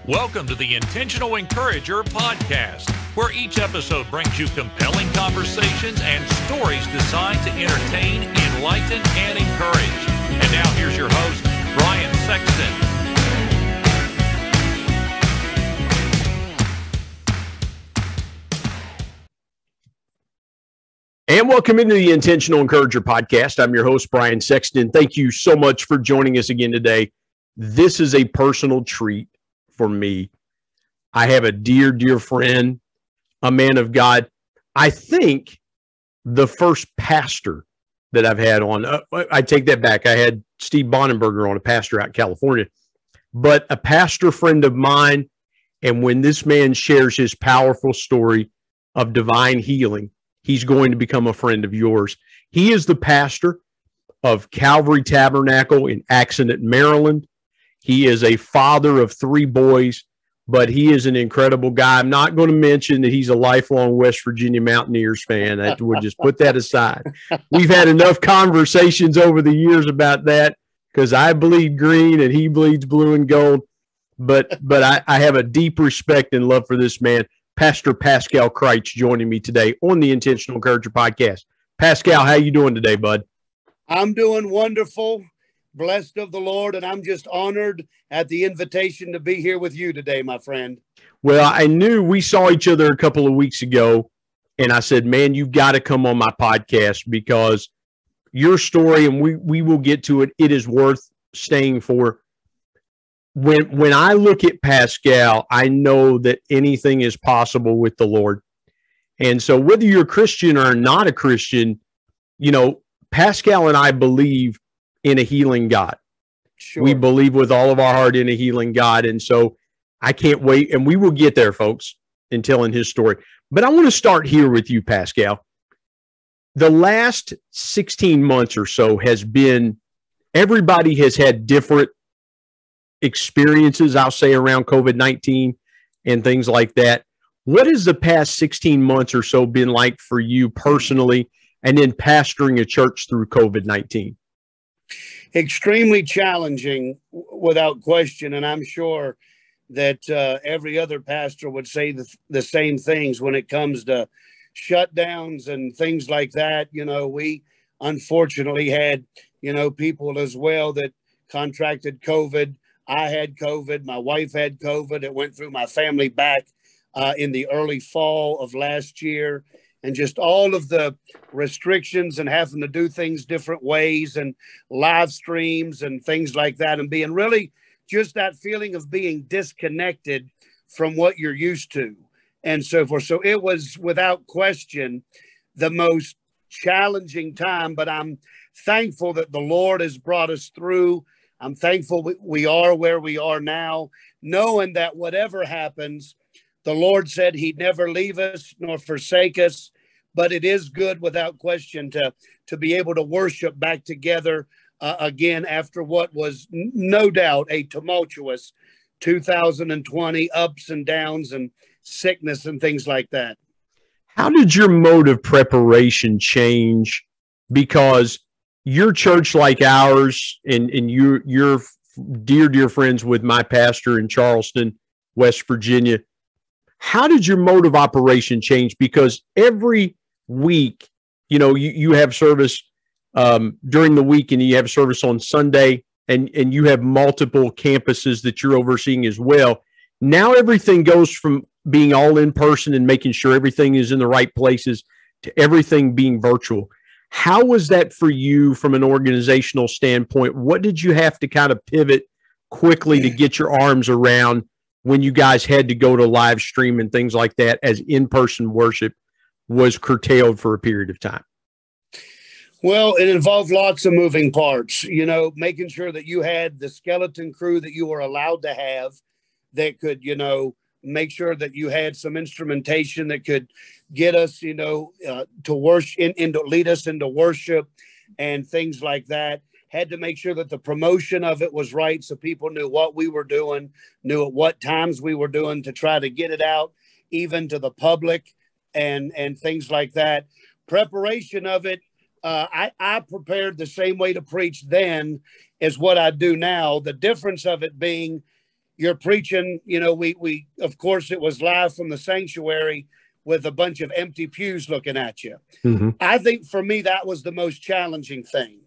Welcome to the Intentional Encourager podcast, where each episode brings you compelling conversations and stories designed to entertain, enlighten, and encourage. And now here's your host, Brian Sexton. And welcome into the Intentional Encourager podcast. I'm your host, Brian Sexton. Thank you so much for joining us again today. This is a personal treat for me. I have a dear friend, a man of God. I think the first pastor that I've had on, I take that back. I had Steve Bonenberger on, a pastor out in California, but a pastor friend of mine. And when this man shares his powerful story of divine healing, he's going to become a friend of yours. He is the pastor of Calvary Tabernacle in Accident, Maryland. He is a father of 3 boys, but he is an incredible guy. I'm not going to mention that he's a lifelong West Virginia Mountaineers fan. We'll just put that aside. We've had enough conversations over the years about that because I bleed green and he bleeds blue and gold. But I have a deep respect and love for this man. Pastor Pascal Crites joining me today on the Intentional Encourager podcast. Pascal, how you doing today, bud? I'm doing wonderful, blessed of the Lord, and I'm just honored at the invitation to be here with you today, my friend. Well, I knew we saw each other a couple of weeks ago, and I said, man, you've got to come on my podcast because your story, and we will get to it, it is worth staying for. When I look at Pascal, I know that anything is possible with the Lord. And so whether you're a Christian or not a Christian, you know, Pascal and I believe in a healing God. Sure. We believe with all of our heart in a healing God. And so I can't wait. And we will get there, folks, in telling his story. But I want to start here with you, Pascal. The last 16 months or so has been, everybody has had different experiences, I'll say, around COVID-19 and things like that. What has the past 16 months or so been like for you personally, and then pastoring a church through COVID-19? Extremely challenging, without question. And I'm sure that every other pastor would say the same things when it comes to shutdowns and things like that. You know, we unfortunately had, people as well that contracted COVID. I had COVID. My wife had COVID. It went through my family back in the early fall of last year. And just all of the restrictions and having to do things different ways and live streams and things like that. And being really just that feeling of being disconnected from what you're used to and so forth. So it was without question the most challenging time, but I'm thankful that the Lord has brought us through. I'm thankful we are where we are now, knowing that whatever happens, the Lord said he'd never leave us nor forsake us, but it is good without question to be able to worship back together again after what was no doubt a tumultuous 2020, ups and downs and sickness and things like that. How did your mode of preparation change? Because your church, like ours, and you're dear friends with my pastor in Charleston, West Virginia. How did your mode of operation change? Because every week, you have service during the week, and you have service on Sunday, and you have multiple campuses that you're overseeing as well. Now everything goes from being all in person and making sure everything is in the right places to everything being virtual. How was that for you from an organizational standpoint? What did you have to kind of pivot quickly to get your arms around when you guys had to go to live stream and things like that, as in-person worship was curtailed for a period of time? Well, it involved lots of moving parts, making sure that you had the skeleton crew that you were allowed to have that could, make sure that you had some instrumentation that could get us, to worship, lead us into worship and things like that. Had to make sure that the promotion of it was right so people knew what we were doing, knew at what times we were doing to try to get it out even to the public and things like that. Preparation of it, I prepared the same way to preach then as what I do now. The difference of it being you're preaching, we of course, it was live from the sanctuary with a bunch of empty pews looking at you. Mm-hmm. I think for me, that was the most challenging thing,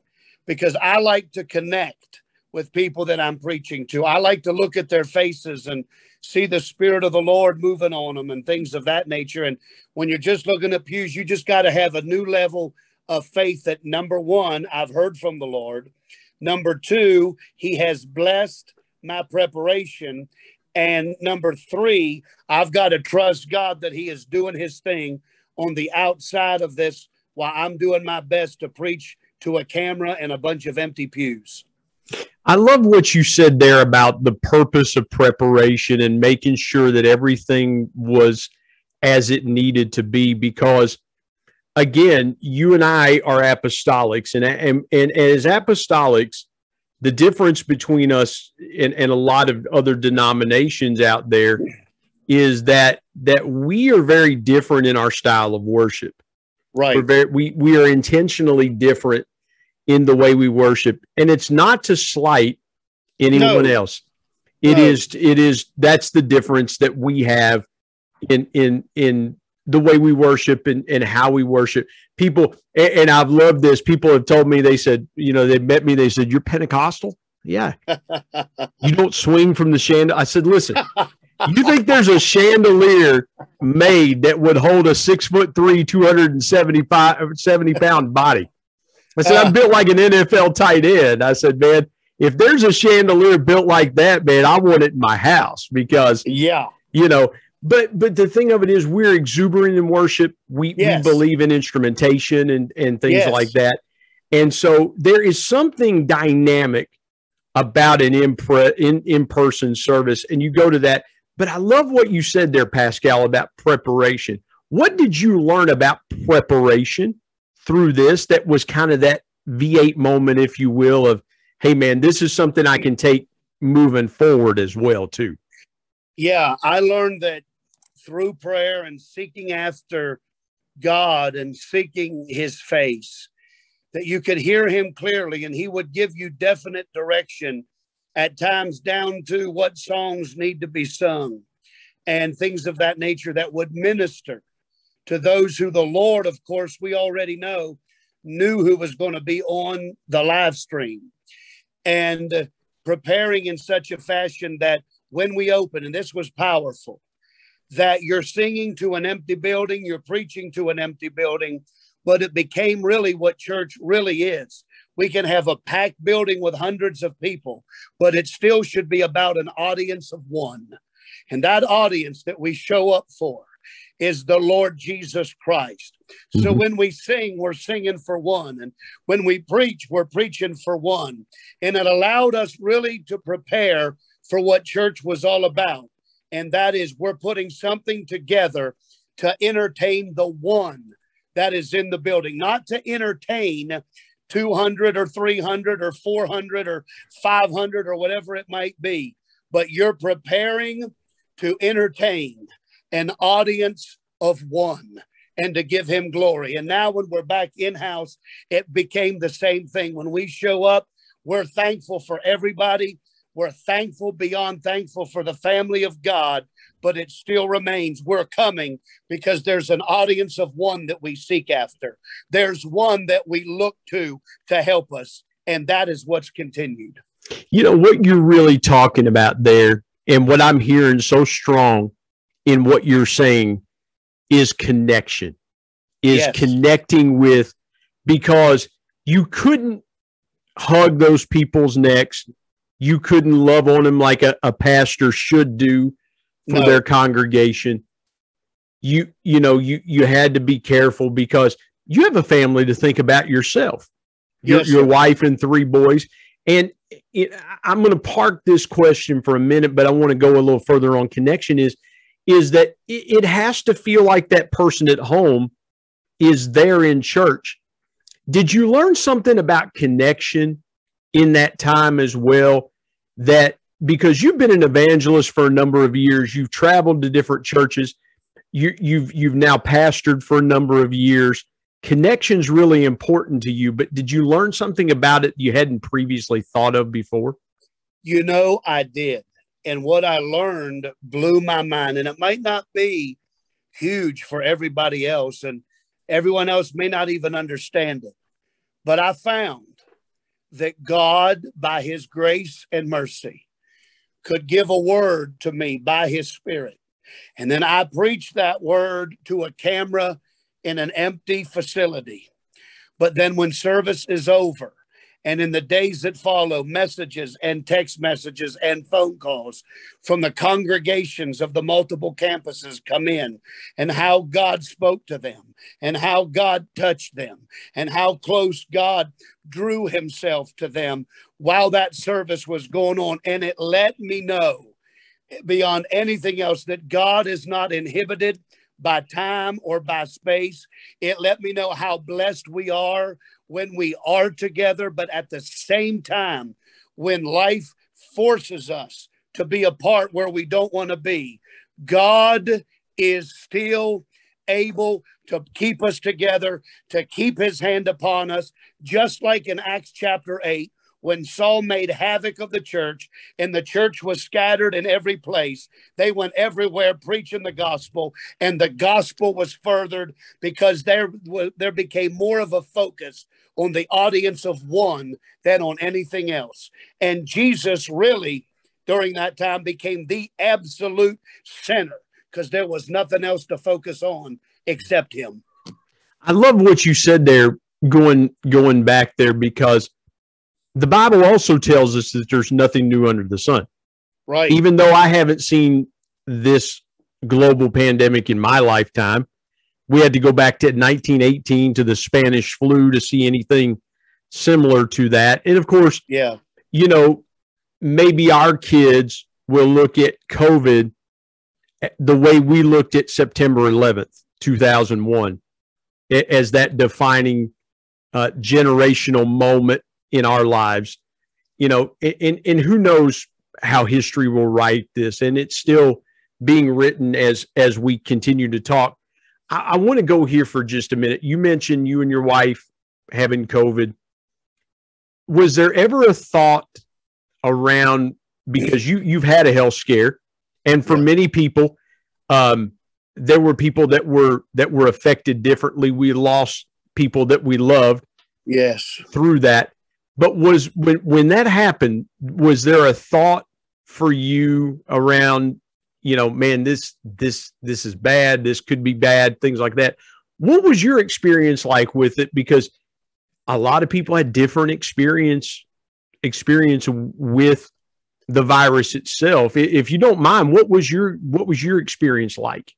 because I like to connect with people that I'm preaching to. I like to look at their faces and see the Spirit of the Lord moving on them and things of that nature. And when you're just looking at pews, you just got to have a new level of faith that, number one, I've heard from the Lord. Number two, he has blessed my preparation. And number three, I've got to trust God that he is doing his thing on the outside of this while I'm doing my best to preach to a camera and a bunch of empty pews. I love what you said there about the purpose of preparation and making sure that everything was as it needed to be, because, again, you and I are apostolics, and as apostolics, the difference between us and a lot of other denominations out there is that we are very different in our style of worship. Right. We are intentionally different in the way we worship, and it's not to slight anyone else. It is that's the difference that we have in the way we worship and how we worship. People, and I've loved this, people have told me, they said, they met me, they said, "You're Pentecostal?" Yeah. "You don't swing from the chandelier?" I said, "Listen, you think there's a chandelier made that would hold a 6'3", 270-pound body?" I said, "I'm built like an NFL tight end." I said, "Man, if there's a chandelier built like that, man, I want it in my house," because, but the thing of it is, we're exuberant in worship. We believe in instrumentation and things like that. And so there is something dynamic about an in-person service, and you go to that. But I love what you said there, Pascal, about preparation. What did you learn about preparation through this that was kind of that V8 moment, if you will, of, hey, man, this is something I can take moving forward as well, too? Yeah, I learned that through prayer and seeking after God and seeking his face, that you could hear him clearly, and he would give you definite direction at times down to what songs need to be sung and things of that nature that would minister to those who the Lord, of course, we already know, knew who was going to be on the live stream, and preparing in such a fashion that when we open, and this was powerful, that you're singing to an empty building, you're preaching to an empty building, but it became really what church really is. We can have a packed building with hundreds of people, but it still should be about an audience of one. And that audience that we show up for is the Lord Jesus Christ. So when we sing, we're singing for one. And when we preach, we're preaching for one. And it allowed us really to prepare for what church was all about. And that is, we're putting something together to entertain the one that is in the building, not to entertain 200 or 300 or 400 or 500 or whatever it might be, but you're preparing to entertain an audience of one and to give him glory. And now when we're back in-house, it became the same thing. When we show up, we're thankful for everybody. We're thankful beyond thankful for the family of God, but it still remains we're coming because there's an audience of one that we seek after. There's one that we look to help us, and that is what's continued. You know, what you're really talking about there, and what I'm hearing so strong in what you're saying, is connection, is connecting with, because you couldn't hug those people's necks. You couldn't love on them like a pastor should do for their congregation. You had to be careful because you have a family to think about yourself, your wife and 3 boys. And I'm going to park this question for a minute, but I want to go a little further on connection is that it has to feel like that person at home is there in church. Did you learn something about connection in that time as well? That because you've been an evangelist for a number of years, you've traveled to different churches, you've now pastored for a number of years. Connection's really important to you, but did you learn something about it you hadn't previously thought of before? You know, I did. And what I learned blew my mind. And it might not be huge for everybody else, and everyone else may not even understand it. But I found that God, by his grace and mercy, could give a word to me by his Spirit. And then I preached that word to a camera in an empty facility. But then when service is over, and in the days that follow, messages and text messages and phone calls from the congregations of the multiple campuses come in, and how God spoke to them, and how God touched them, and how close God drew himself to them while that service was going on. And it let me know beyond anything else that God is not inhibited by time or by space. It let me know how blessed we are when we are together, but at the same time, when life forces us to be apart where we don't want to be, God is still able to keep us together, to keep his hand upon us, just like in Acts chapter 8, when Saul made havoc of the church and the church was scattered in every place. They went everywhere preaching the gospel, and the gospel was furthered because there became more of a focus on the audience of one than on anything else. And Jesus really, during that time, became the absolute center because there was nothing else to focus on except him. I love what you said there, going back there, because the Bible also tells us that there's nothing new under the sun. Right. Even though I haven't seen this global pandemic in my lifetime, we had to go back to 1918 to the Spanish flu to see anything similar to that. And of course, yeah, you know, maybe our kids will look at COVID the way we looked at September 11th, 2001, as that defining generational moment in our lives, you know, and who knows how history will write this, and it's still being written as we continue to talk. I want to go here for just a minute. You mentioned you and your wife having COVID. Was there ever a thought around, because you've had a health scare, and for many people, there were people that were affected differently. We lost people that we loved, yes, through that. But was when that happened, was there a thought for you around, you know, man, this is bad, this could be bad, things like that? What was your experience like with it? Because a lot of people had different experience with the virus itself. If you don't mind, what was your experience like?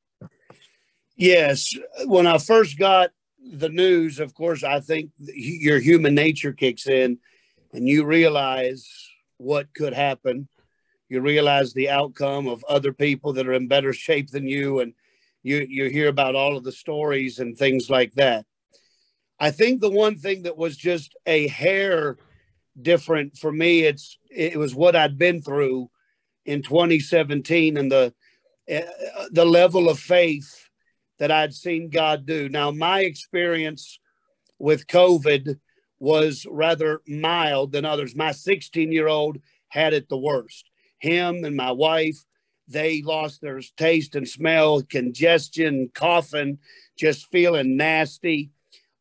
Yes, when I first got the news, of course, I think your human nature kicks in and you realize what could happen. You realize the outcome of other people that are in better shape than you, and you hear about all of the stories and things like that. I think the one thing that was just a hair different for me, it was what I'd been through in 2017 and the level of faith that I'd seen God do. Now, my experience with COVID was rather mild than others. My 16-year-old had it the worst. Him and my wife, they lost their taste and smell, congestion, coughing, just feeling nasty.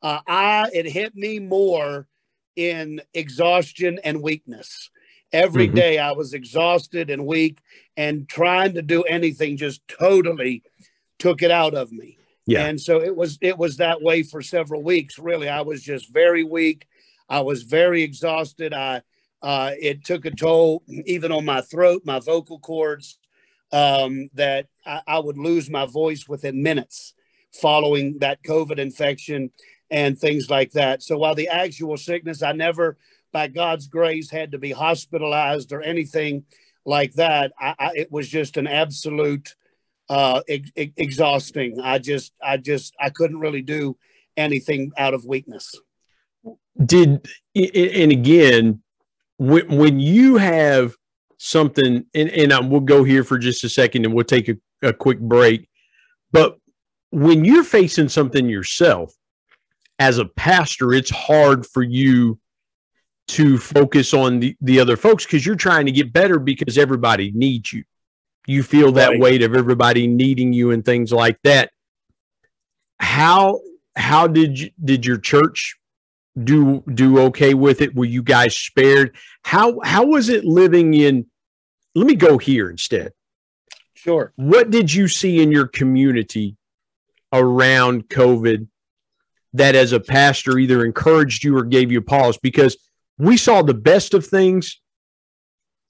It hit me more in exhaustion and weakness. Every day I was exhausted and weak, and trying to do anything just totally took it out of me. Yeah. And so it was that way for several weeks. Really, I was just very weak. I was very exhausted. It took a toll even on my throat, my vocal cords, that I would lose my voice within minutes following that COVID infection and things like that. So while the actual sickness, I never, by God's grace, had to be hospitalized or anything like that. It was just an absolute exhausting. I couldn't really do anything out of weakness. And again, when you have something, and we'll go here for just a second and we'll take a quick break, but when you're facing something yourself as a pastor, it's hard for you to focus on the other folks because you're trying to get better because everybody needs you. You feel that Right. weight of everybody needing you and things like that. How did your church do okay with it? Were you guys spared? How was it living in? Let me go here instead. Sure. What did you see in your community around COVID that as a pastor either encouraged you or gave you pause? Because we saw the best of things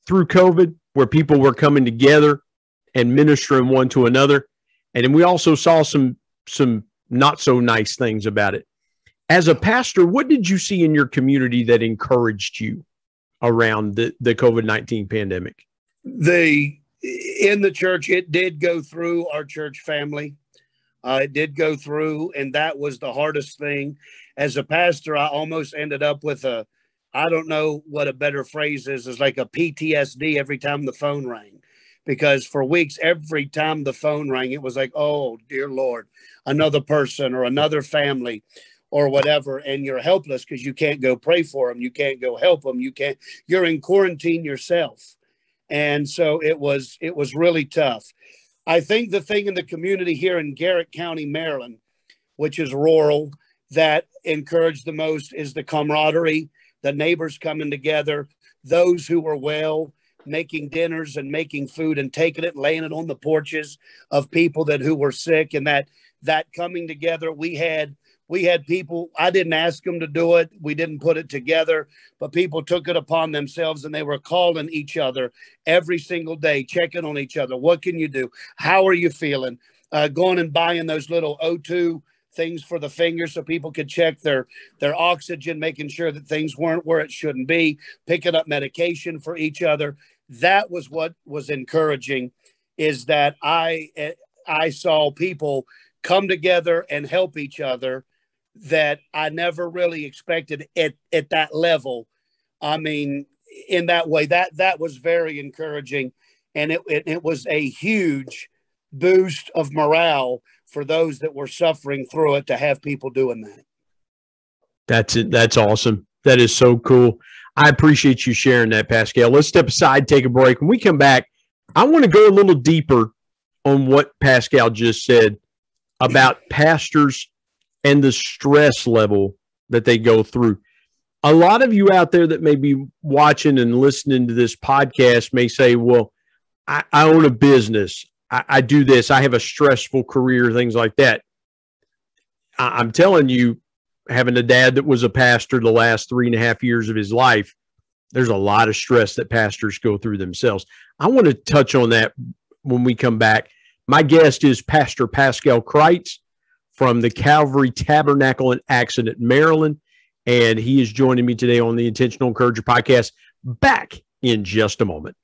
through COVID where people were coming together and ministering one to another. And then we also saw some not so nice things about it. As a pastor, what did you see in your community that encouraged you around the COVID-19 pandemic? In the church, it did go through our church family. It did go through, and that was the hardest thing. As a pastor, I almost ended up with I don't know what a better phrase is like a PTSD every time the phone rang. Because for weeks, every time the phone rang, it was like, oh, dear Lord, another person or another family or whatever. And you're helpless because you can't go pray for them. You can't go help them. You're in quarantine yourself. And so it was really tough. I think the thing in the community here in Garrett County, Maryland, which is rural, that encouraged the most is the camaraderie, the neighbors coming together, those who were well, making dinners and making food and taking it, laying it on the porches of people who were sick, and that coming together. We had people, I didn't ask them to do it. We didn't put it together, but people took it upon themselves and they were calling each other every single day, checking on each other. What can you do? How are you feeling? Going and buying those little O2 things for the fingers so people could check their oxygen, making sure that things weren't where it shouldn't be, picking up medication for each other. That was what was encouraging, is that I saw people come together and help each other that I never really expected at that level. I mean, in that way, that was very encouraging. And it was a huge boost of morale for those that were suffering through it to have people doing that. That's it. That's awesome. That is so cool. I appreciate you sharing that, Pascal. Let's step aside, take a break. When we come back, I want to go a little deeper on what Pascal just said about pastors and the stress level that they go through. A lot of you out there that may be watching and listening to this podcast may say, well, I own a business. I do this. I have a stressful career, things like that. I'm telling you, having a dad that was a pastor the last 3.5 years of his life, there's a lot of stress that pastors go through themselves. I want to touch on that when we come back. My guest is Pastor Pascal Crites from the Calvary Tabernacle in Accident, Maryland, and he is joining me today on the Intentional Encourager podcast. Back in just a moment.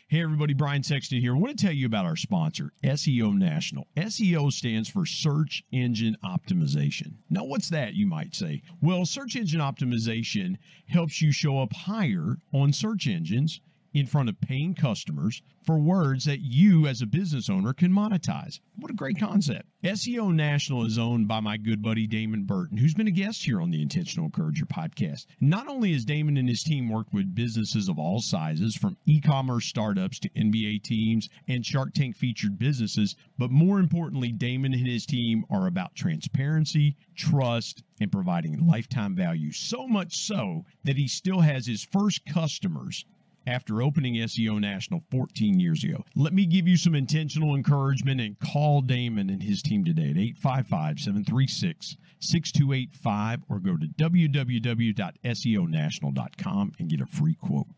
Hey everybody, Brian Sexton here. I want to tell you about our sponsor, SEO National. SEO stands for Search Engine Optimization. Now, what's that, you might say? Well, search engine optimization helps you show up higher on search engines in front of paying customers for words that you as a business owner can monetize. What a great concept. SEO National is owned by my good buddy Damon Burton, who's been a guest here on the Intentional Encourager podcast. Not only has Damon and his team worked with businesses of all sizes, from e-commerce startups to NBA teams and Shark Tank featured businesses, but more importantly, Damon and his team are about transparency, trust, and providing lifetime value. So much so that he still has his first customers after opening SEO National 14 years ago. Let me give you some intentional encouragement and call Damon and his team today at 855-736-6285 or go to www.seonational.com and get a free quote.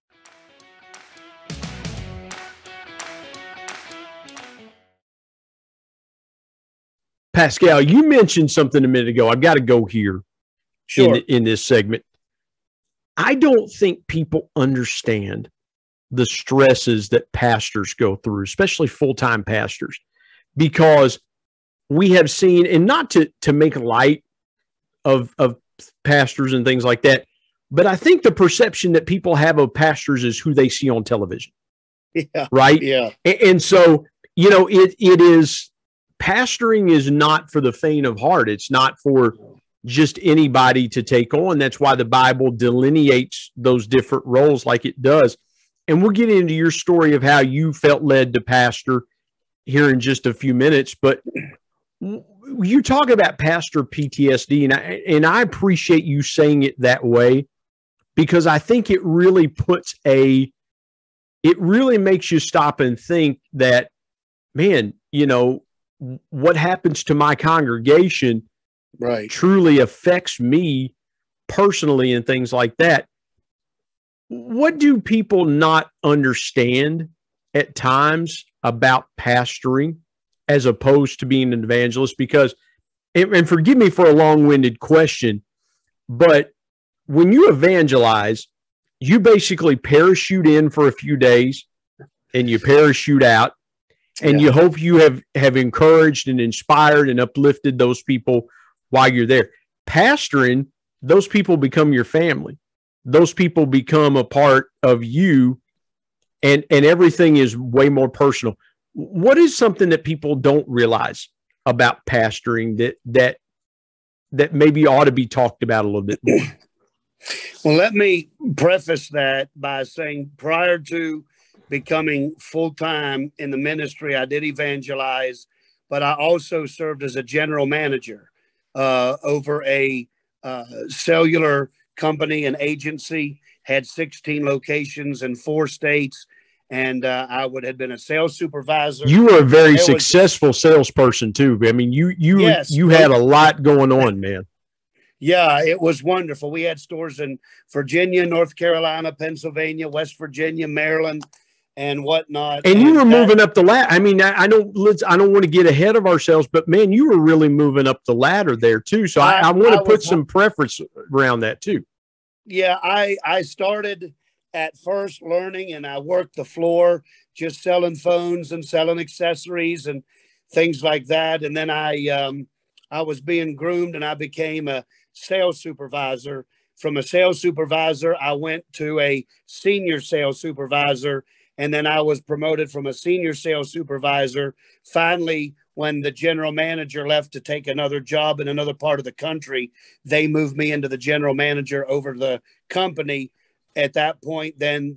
Pascal, you mentioned something a minute ago. I've got to go here. Sure. in this segment. I don't think people understand the stresses that pastors go through, especially full-time pastors, because we have seen, and not to make light of pastors and things like that, but I think the perception that people have of pastors is who they see on television. Yeah. Right? Yeah. And so, it is pastoring is not for the faint of heart. It's not for just anybody to take on. That's why the Bible delineates those different roles like it does. And we'll get into your story of how you felt led to pastor here in just a few minutes. But you talk about pastor PTSD, and I appreciate you saying it that way, because I think it really makes you stop and think that, man, what happens to my congregation truly affects me personally and things like that. What do people not understand at times about pastoring as opposed to being an evangelist? Because, and forgive me for a long-winded question, but when you evangelize, you basically parachute in for a few days and you parachute out, and you hope you have encouraged and inspired and uplifted those people while you're there. Pastoring, those people become your family. Those people become a part of you, and everything is way more personal. What is something that people don't realize about pastoring that maybe ought to be talked about a little bit more? Well, let me preface that by saying, prior to becoming full-time in the ministry, I did evangelize, but I also served as a general manager over a cellular company and agency, had 16 locations in 4 states, and I had been a sales supervisor. You were a very successful salesperson too. I mean, you had a lot going on, man. Yeah, it was wonderful. We had stores in Virginia, North Carolina, Pennsylvania, West Virginia, Maryland, and whatnot. And you were moving up the ladder. I mean, I don't want to get ahead of ourselves, but man, you were really moving up the ladder there too. So I want to put some preference around that too. Yeah, I started at first learning, and I worked the floor, just selling phones and selling accessories and things like that. And then I was being groomed, and I became a sales supervisor. From a sales supervisor, I went to a senior sales supervisor, and then I was promoted from a senior sales supervisor. Finally, when the general manager left to take another job in another part of the country, they moved me into the general manager over the company. At that point, then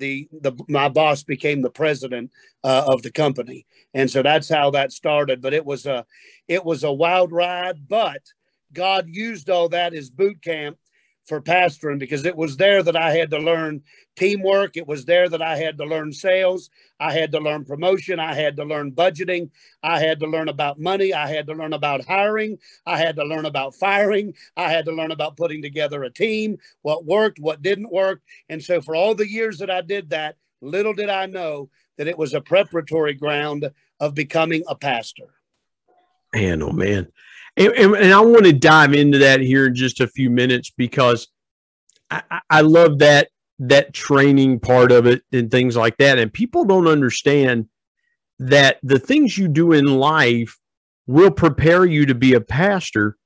my boss became the president of the company. And so that's how that started. But it was a wild ride, but God used all that as boot camp for pastoring, because it was there that I had to learn teamwork. It was there that I had to learn sales. I had to learn promotion. I had to learn budgeting. I had to learn about money. I had to learn about hiring. I had to learn about firing. I had to learn about putting together a team, what worked, what didn't work. And so for all the years that I did that, little did I know that it was a preparatory ground of becoming a pastor. Man, oh man. And I want to dive into that here in just a few minutes, because I love that training part of it and things like that. And people don't understand that the things you do in life will prepare you to be a pastor.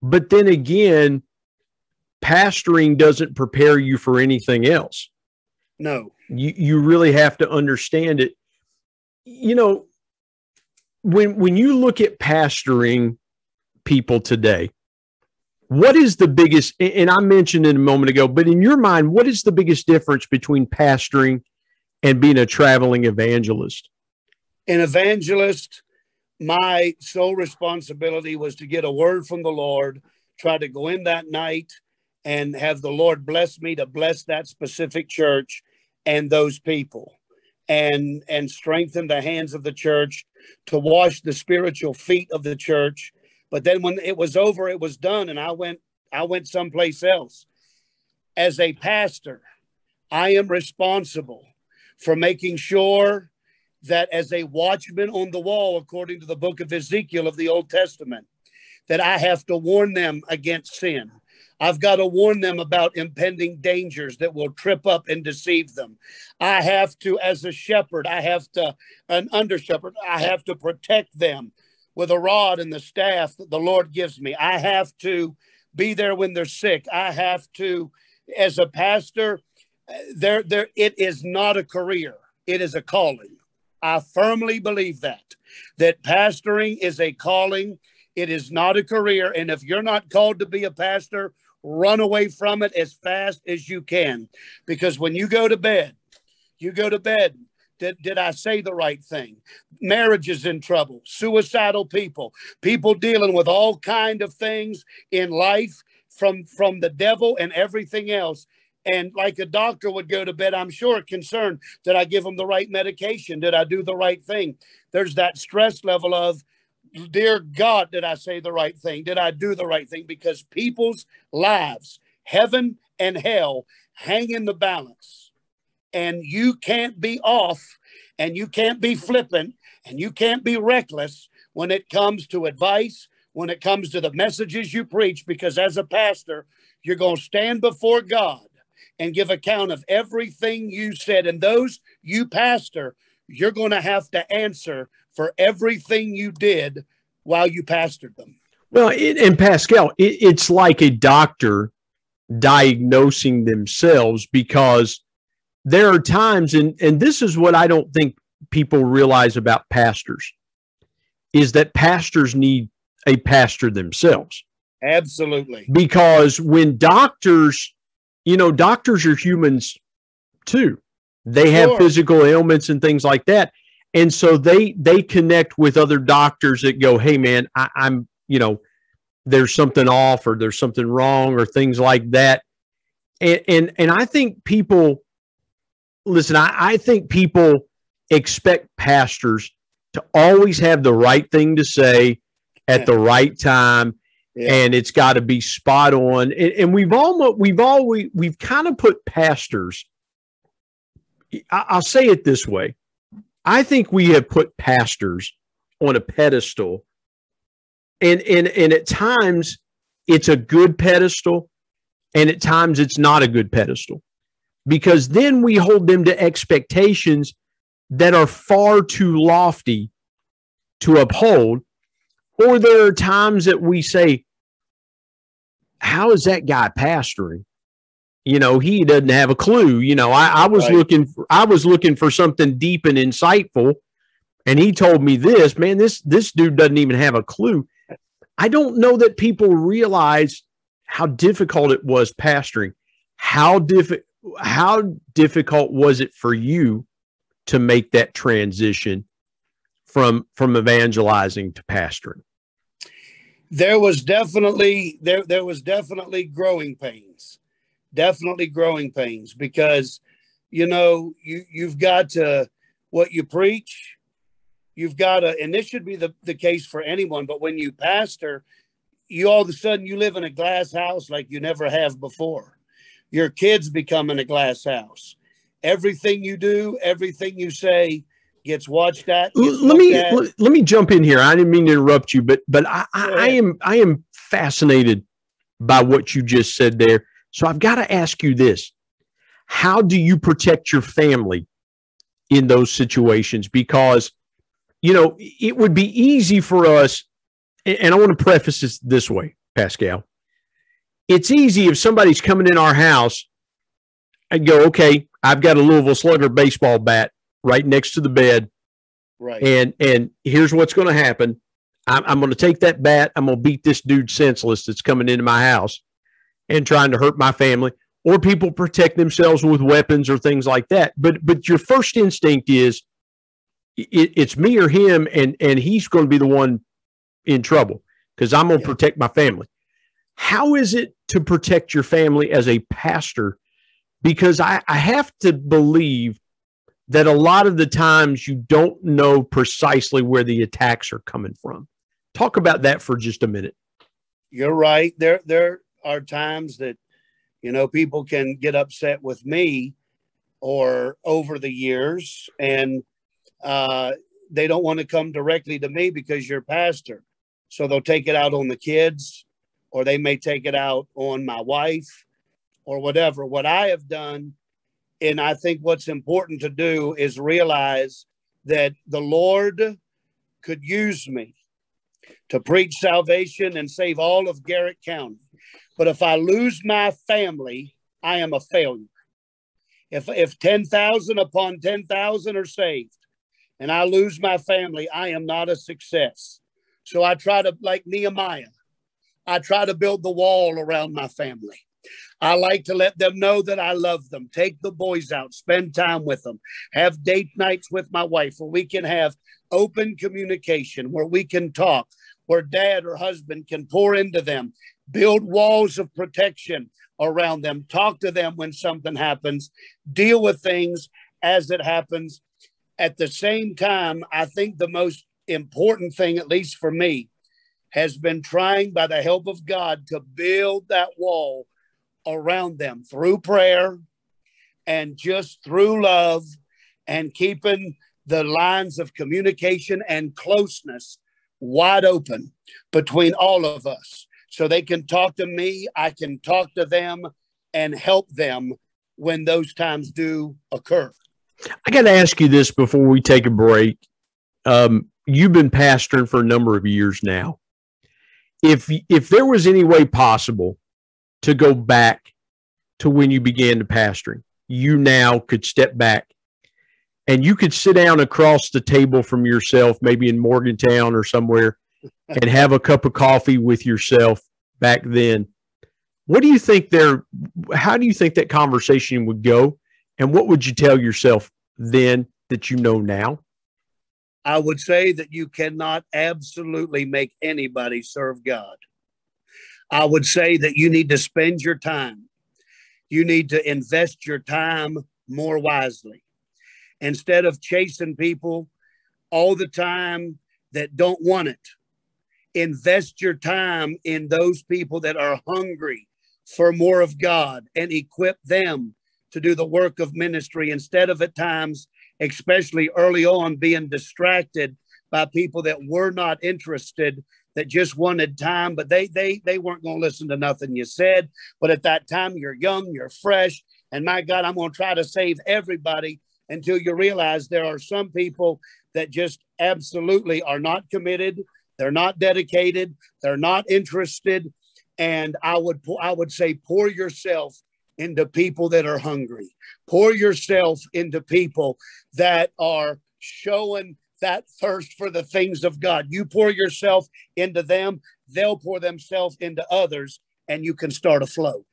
But then again, pastoring doesn't prepare you for anything else. No. You really have to understand it. When you look at pastoring people today, what is the biggest, and I mentioned it a moment ago, but in your mind, what is the biggest difference between pastoring and being a traveling evangelist? An evangelist, my sole responsibility was to get a word from the Lord, try to go in that night and have the Lord bless me to bless that specific church and those people, and strengthen the hands of the church, to wash the spiritual feet of the church. But then when it was over, it was done, and I went someplace else. As a pastor, I am responsible for making sure that, as a watchman on the wall, according to the book of Ezekiel of the Old Testament, that I have to warn them against sin. I've got to warn them about impending dangers that will trip up and deceive them. I have to, as a shepherd, an under shepherd, I have to protect them with a rod and the staff that the Lord gives me. I have to be there when they're sick. I have to, as a pastor, it is not a career. It is a calling. I firmly believe that. that pastoring is a calling. It is not a career. And if you're not called to be a pastor, run away from it as fast as you can. Because when you go to bed, did I say the right thing? Marriage is in trouble. Suicidal people dealing with all kind of things in life from the devil and everything else. And like a doctor would go to bed, I'm sure, concerned, did I give them the right medication? Did I do the right thing? There's that stress level of, dear God, did I say the right thing? Did I do the right thing? Because people's lives, heaven and hell, hang in the balance. And you can't be off, and you can't be flippant, and you can't be reckless when it comes to advice, when it comes to the messages you preach, because as a pastor, you're going to stand before God and give account of everything you said. And those you pastor, you're going to have to answer for everything you did while you pastored them. Well, and Pascal, it's like a doctor diagnosing themselves, because there are times, and this is what I don't think people realize about pastors, is that pastors need a pastor themselves. Absolutely. Because when doctors, doctors are humans too. They have physical ailments and things like that. And so they connect with other doctors that go, hey man, I'm there's something off, or there's something wrong, or things like that. And I think people, listen, I think people expect pastors to always have the right thing to say at the right time. Yeah. And it's got to be spot on. And we've kind of put pastors, I'll say it this way. I think we have put pastors on a pedestal, and at times it's a good pedestal, and at times it's not a good pedestal, because then we hold them to expectations that are far too lofty to uphold. Or there are times that we say, how is that guy pastoring? He doesn't have a clue. I was looking for something deep and insightful, and he told me this. Man, this dude doesn't even have a clue. I don't know that people realize how difficult it was pastoring. How difficult was it for you to make that transition from evangelizing to pastoring? There was definitely growing pains. Definitely growing pains, because you've got to, what you preach, you've got to, and this should be the case for anyone, but when you pastor, you all of a sudden you live in a glass house like you never have before. Your kids become in a glass house. Everything you do, everything you say gets watched at. Let me jump in here. I didn't mean to interrupt you, but I am fascinated by what you just said there. So I've got to ask you this. How do you protect your family in those situations? Because, it would be easy for us, and I want to preface this way, Pascal. It's easy if somebody's coming in our house, I'd go, okay, I've got a Louisville Slugger baseball bat right next to the bed. Right. And here's what's going to happen. I'm going to take that bat. I'm going to beat this dude senseless that's coming into my house and trying to hurt my family. Or people protect themselves with weapons or things like that. But your first instinct is it's me or him, and he's going to be the one in trouble because I'm going to protect my family. How is it to protect your family as a pastor? Because I have to believe that a lot of the times you don't know precisely where the attacks are coming from. Talk about that for just a minute. You're right. There are times that, people can get upset with me or over the years, and they don't want to come directly to me because you're pastor. So they'll take it out on the kids, or they may take it out on my wife or whatever. What I have done, and I think what's important to do, is realize that the Lord could use me to preach salvation and save all of Garrett County. But if I lose my family, I am a failure. If 10,000 upon 10,000 are saved, and I lose my family, I am not a success. So I try to, like Nehemiah, I try to build the wall around my family. I like to let them know that I love them. Take the boys out, spend time with them, have date nights with my wife where we can have open communication, where we can talk, where dad or husband can pour into them, build walls of protection around them, talk to them when something happens, deal with things as it happens. At the same time, I think the most important thing, at least for me, has been trying by the help of God to build that wall around them through prayer and just through love and keeping the lines of communication and closeness wide open between all of us so they can talk to me, I can talk to them and help them when those times do occur. I got to ask you this before we take a break. You've been pastoring for a number of years now. If there was any way possible to go back to when you began to pastoring, you now could step back and you could sit down across the table from yourself, maybe in Morgantown or somewhere, and have a cup of coffee with yourself back then. What do you think how do you think that conversation would go? And what would you tell yourself then that you know now? I would say that you cannot absolutely make anybody serve God. I would say that you need to spend your time. You need to invest your time more wisely. Instead of chasing people all the time that don't want it, invest your time in those people that are hungry for more of God and equip them to do the work of ministry instead of at times, especially early on, being distracted by people that were not interested, that just wanted time, but they weren't going to listen to nothing you said. But at that time, you're young, you're fresh, and my God, I'm going to try to save everybody until you realize there are some people that just absolutely are not committed. They're not dedicated. They're not interested. And I would say, pour yourself into people that are hungry. Pour yourself into people that are showing that thirst for the things of God. You pour yourself into them, they'll pour themselves into others, and you can start a flow.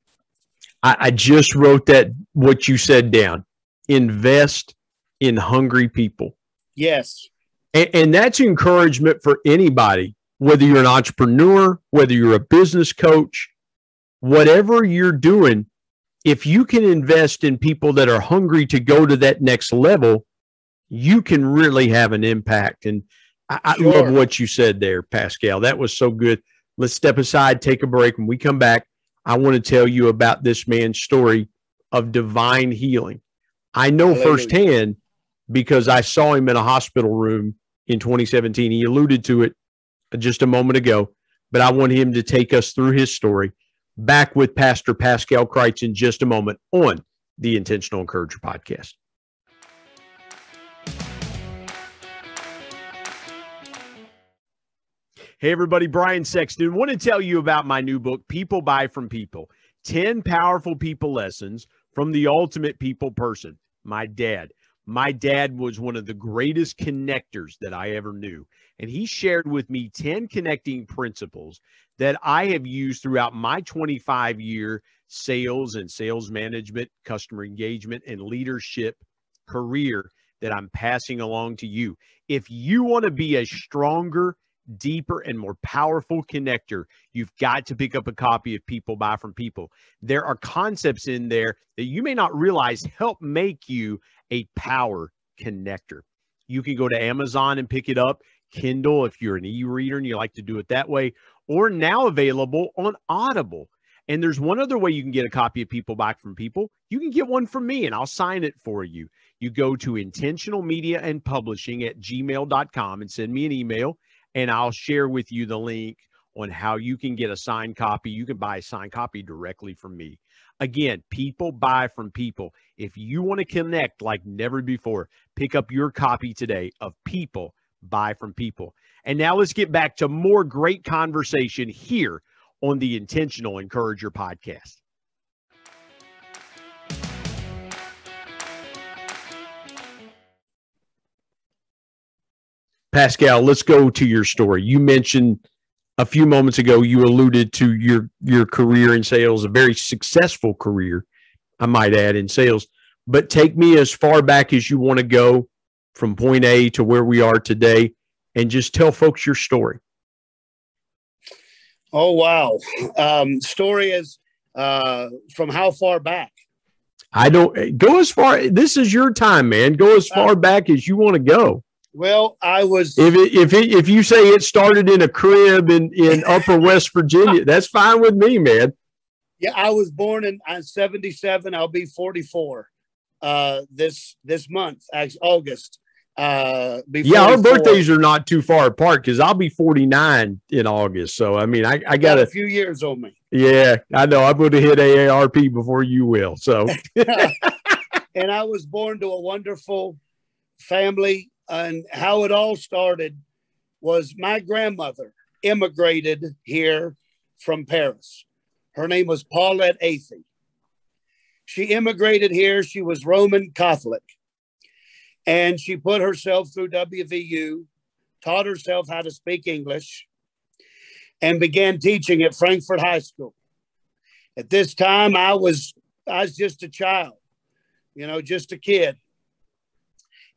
I just wrote what you said down. Invest in hungry people. Yes. And that's encouragement for anybody, whether you're an entrepreneur, whether you're a business coach, whatever you're doing. If you can invest in people that are hungry to go to that next level, you can really have an impact. And I love what you said there, Pascal. That was so good. Let's step aside, take a break. When we come back, I want to tell you about this man's story of divine healing. I know firsthand because I saw him in a hospital room in 2017. He alluded to it just a moment ago, but I want him to take us through his story. Back with Pastor Pascal Crites in just a moment on the Intentional Encourager podcast. Hey, everybody, Brian Sexton. I want to tell you about my new book, People Buy From People, 10 Powerful People Lessons from the Ultimate People Person, my dad. My dad was one of the greatest connectors that I ever knew. And he shared with me 10 connecting principles that I have used throughout my 25-year sales and sales management, customer engagement, and leadership career that I'm passing along to you. If you want to be a stronger, deeper, and more powerful connector, you've got to pick up a copy of People Buy From People. There are concepts in there that you may not realize help make you a power connector. You can go to Amazon and pick it up, Kindle if you're an e-reader and you like to do it that way, or now available on Audible. And there's one other way you can get a copy of People Buy From People. You can get one from me and I'll sign it for you. You go to intentionalmediaandpublishing@gmail.com and send me an email, and I'll share with you the link on how you can get a signed copy. You can buy a signed copy directly from me. Again, People Buy From People. If you want to connect like never before, pick up your copy today of People Buy From People. And now let's get back to more great conversation here on the Intentional Encourager podcast. Pascal, let's go to your story. You mentioned a few moments ago, you alluded to your career in sales, a very successful career, I might add, in sales. But take me as far back as you want to go from point A to where we are today, and just tell folks your story. Oh, wow. Story is from how far back? I don't go as far. This is your time, man. Go as far back as you want to go. Well, I was. If you say it started in a crib in Upper West Virginia, that's fine with me, man. Yeah, I was born in 77. I'll be 44 this month, actually, August. Yeah, our birthdays are not too far apart because I'll be 49 in August. So I mean, I got a few years on me. Yeah, I know. I'm going to hit AARP before you will. So, and I was born to a wonderful family. And how it all started was my grandmother immigrated here from Paris. Her name was Paulette Athey. She immigrated here. She was Roman Catholic. And she put herself through WVU, taught herself how to speak English, and began teaching at Frankfurt High School. At this time, I was just a child, just a kid.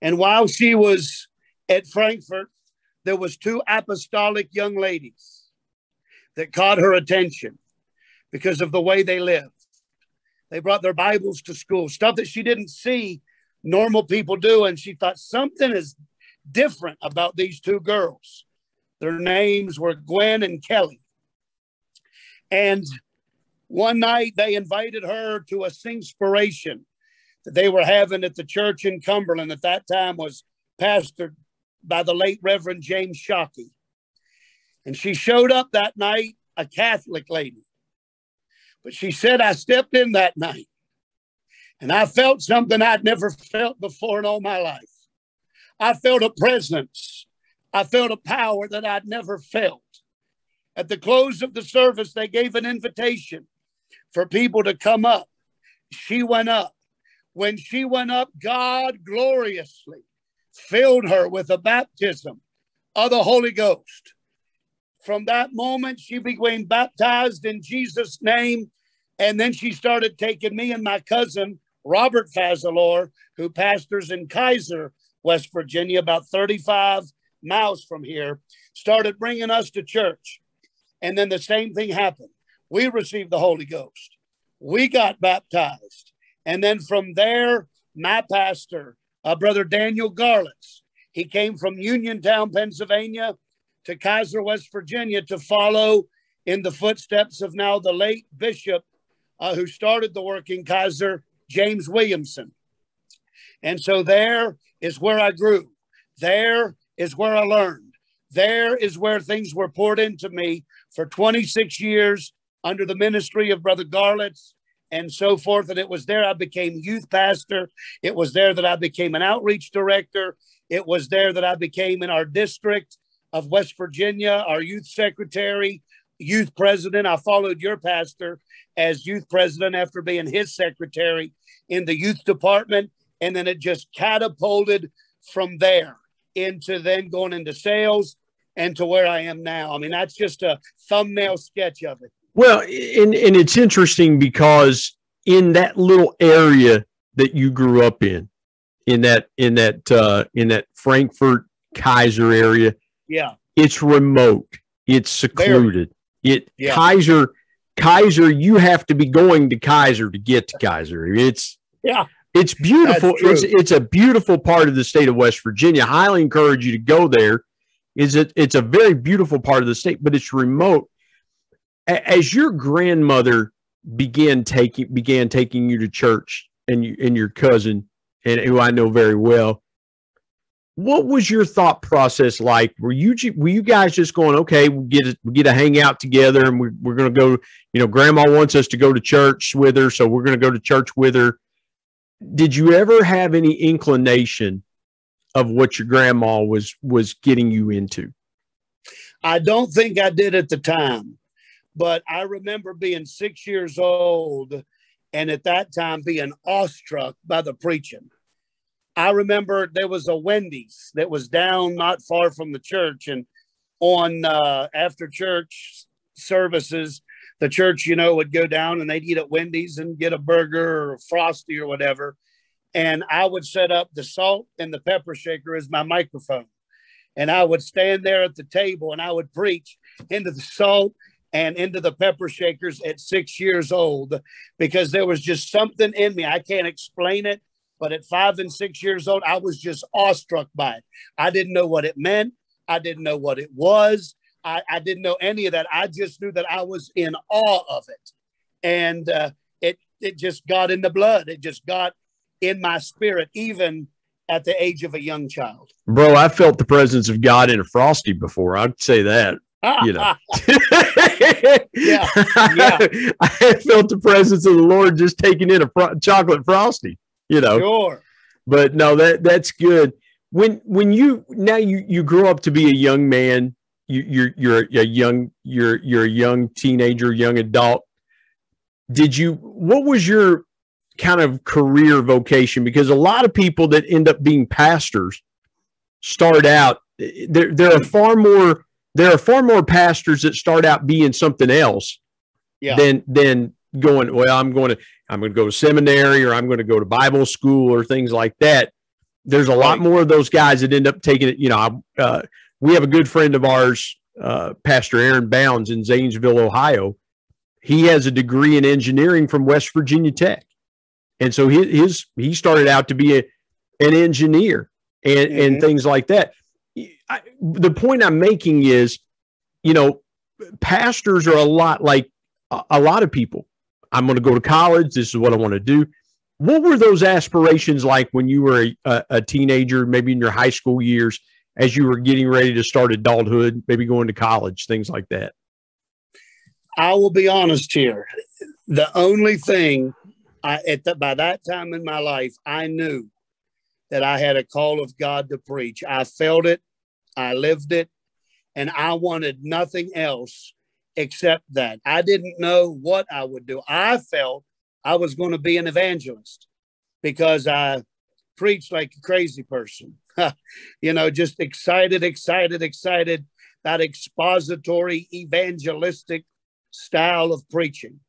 And while she was at Frankfurt, there was two apostolic young ladies that caught her attention because of the way they lived. They brought their Bibles to school, stuff that she didn't see normal people do. And she thought something is different about these two girls. Their names were Gwen and Kelly. And one night they invited her to a singspiration that they were having at the church in Cumberland. At that time was pastored by the late Reverend James Shockey. And she showed up that night, a Catholic lady. But she said, I stepped in that night and I felt something I'd never felt before in all my life. I felt a presence. I felt a power that I'd never felt. At the close of the service, they gave an invitation for people to come up. She went up. When she went up, God gloriously filled her with a baptism of the Holy Ghost. From that moment, she became baptized in Jesus' name. And then she started taking me and my cousin, Robert Fazalor, who pastors in Kaiser, West Virginia, about 35 miles from here, started bringing us to church. And then the same thing happened. We received the Holy Ghost. We got baptized. And then from there, my pastor, Brother Daniel Garlitz, he came from Uniontown, Pennsylvania to Kaiser, West Virginia to follow in the footsteps of now the late bishop who started the work in Kaiser, James Williamson. And so there is where I grew. There is where I learned. There is where things were poured into me for 26 years under the ministry of Brother Garlitz and so forth. And it was there I became youth pastor. It was there that I became an outreach director. It was there that I became in our district of West Virginia, our youth secretary, youth president. I followed your pastor as youth president after being his secretary in the youth department. And then it just catapulted from there into then going into sales and to where I am now. I mean, that's just a thumbnail sketch of it. Well, and it's interesting because in that little area that you grew up in that Frankfurt Kaiser area, yeah, it's remote, it's secluded. Kaiser, you have to be going to Kaiser to get to Kaiser. It's beautiful. It's a beautiful part of the state of West Virginia. I highly encourage you to go there. It's a very beautiful part of the state, but it's remote. As your grandmother began taking you to church, and your cousin, and who I know very well, what was your thought process like? Were you guys just going, okay, we get to hang out together, and we're going to go, Grandma wants us to go to church with her, so we're going to go to church with her. Did you ever have any inclination of what your grandma was getting you into? I don't think I did at the time, but I remember being 6 years old and at that time being awestruck by the preaching. I remember there was a Wendy's that was down not far from the church, and on after church services, the church, would go down and they'd eat at Wendy's and get a burger or a Frosty or whatever. And I would set up the salt and the pepper shaker as my microphone. And I would stand there at the table and I would preach into the salt and into the pepper shakers at 6 years old, because there was just something in me. I can't explain it, but at 5 and 6 years old, I was just awestruck by it. I didn't know what it meant. I didn't know what it was. I didn't know any of that. I just knew that I was in awe of it. And it just got in the blood. It just got in my spirit, even at the age of a young child. Bro, I felt the presence of God in a Frosty before. I'd say that. Yeah. I felt the presence of the Lord just taking in a chocolate Frosty, Sure. But no, that's good. When you grow up to be a young man, you're a young teenager, young adult. What was your kind of career vocation? Because a lot of people that end up being pastors start out, there are far more pastors that start out being something else than going, well, I'm going to go to seminary, or I'm going to go to Bible school, or things like that. There's a lot more of those guys that end up taking it. We have a good friend of ours, Pastor Aaron Bounds in Zanesville, Ohio. He has a degree in engineering from West Virginia Tech. And so he started out to be an engineer and things like that. The point I'm making is, pastors are a lot like a lot of people. I'm going to go to college. This is what I want to do. What were those aspirations like when you were a teenager, maybe in your high school years, as you were getting ready to start adulthood, maybe going to college, things like that? I will be honest here. The only thing by that time in my life, I knew that I had a call of God to preach. I felt it. I lived it. And I wanted nothing else except that. I didn't know what I would do. I felt I was going to be an evangelist because I preached like a crazy person. Just excited about expository, evangelistic style of preaching.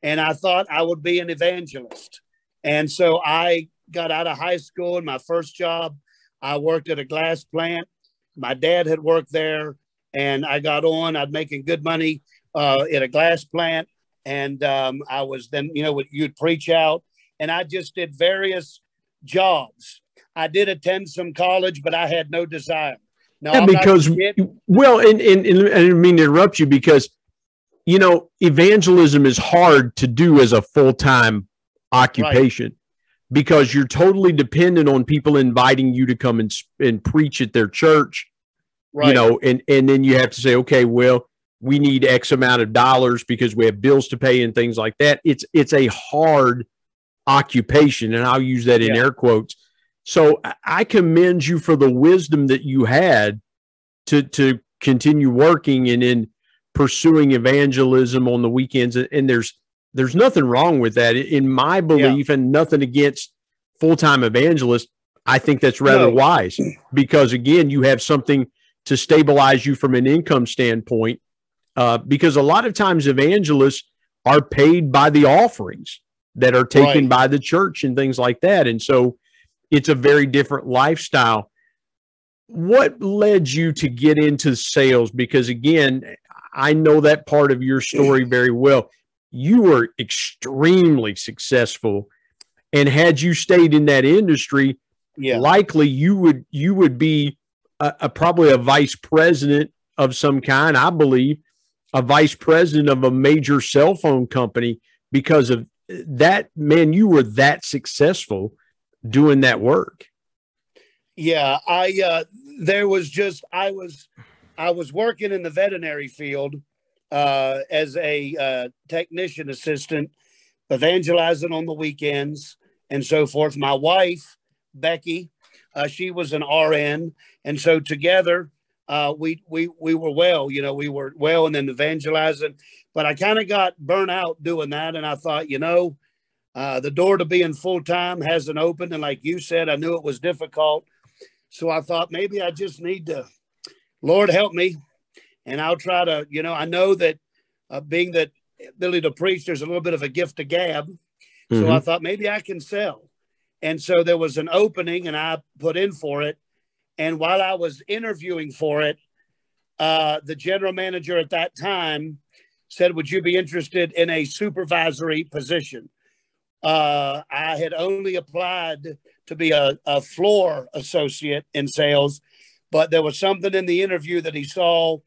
And I thought I would be an evangelist. And so I got out of high school, and my first job, I worked at a glass plant. My dad had worked there, and I got on. I'd making good money at a glass plant. And I was then, you'd preach out, and I just did various jobs. I did attend some college, but I had no desire. No, yeah, because, well, and I didn't mean to interrupt you, because, evangelism is hard to do as a full-time occupation, because you're totally dependent on people inviting you to come and preach at their church, and then you have to say, okay, well, we need X amount of dollars because we have bills to pay and things like that. It's a hard occupation, and I'll use that in air quotes. So I commend you for the wisdom that you had to continue working and in pursuing evangelism on the weekends. And there's nothing wrong with that, in my belief, and nothing against full-time evangelists. I think that's rather wise, because again, you have something to stabilize you from an income standpoint. Because a lot of times evangelists are paid by the offerings that are taken by the church and things like that. And so it's a very different lifestyle. What led you to get into sales? Because again, I know that part of your story very well. You were extremely successful, and had you stayed in that industry, likely you would be probably a vice president of some kind, I believe. A vice president of a major cell phone company, because of that. Man, you were that successful doing that work. Yeah, I was working in the veterinary field as a technician assistant, evangelizing on the weekends and so forth. My wife, Becky, she was an RN, and so together we were well, we were well and then evangelizing, but I kind of got burnt out doing that. And I thought, The door to being full-time hasn't opened. And like you said, I knew it was difficult. So I thought maybe I just need to, Lord, help me. And I'll try to, I know that being that ability to preach, there's a little bit of a gift of gab. Mm-hmm. So I thought maybe I can sell. And so there was an opening and I put in for it. And while I was interviewing for it, the general manager at that time said, would you be interested in a supervisory position? I had only applied to be a floor associate in sales, but there was something in the interview that he saw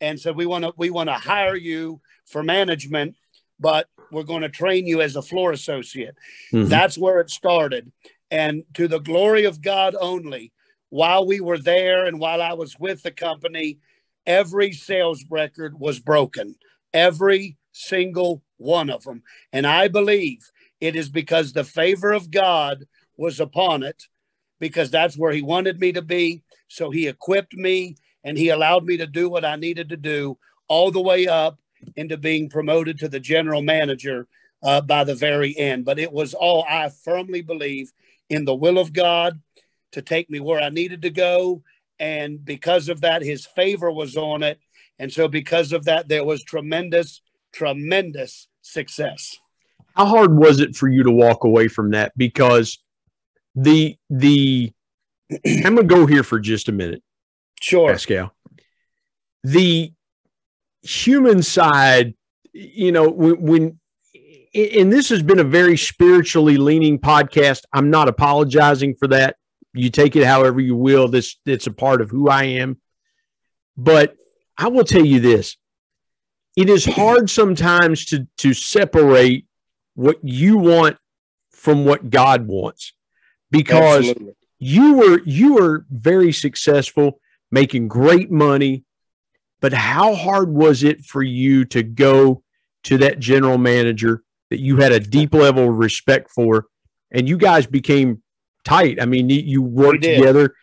and said, we want to hire you for management, but we're going to train you as a floor associate. Mm-hmm. That's where it started. And to the glory of God only, while we were there and while I was with the company, every sales record was broken, every single one of them. And I believe it is because the favor of God was upon it, because that's where he wanted me to be. So he equipped me and he allowed me to do what I needed to do all the way up into being promoted to the general manager by the very end. But it was all, I firmly believe, in the will of God to take me where I needed to go. And because of that, his favor was on it. And so because of that, there was tremendous, tremendous success. How hard was it for you to walk away from that? Because I'm going to go here for just a minute. Sure. Pascal. The human side, when and this has been a very spiritually leaning podcast. I'm not apologizing for that. You take it however you will. It's a part of who I am. But I will tell you this. It is hard sometimes to separate what you want from what God wants, because Absolutely. you were very successful, making great money. But how hard was it for you to go to that general manager that you had a deep level of respect for, and you guys became tight? I mean, you worked together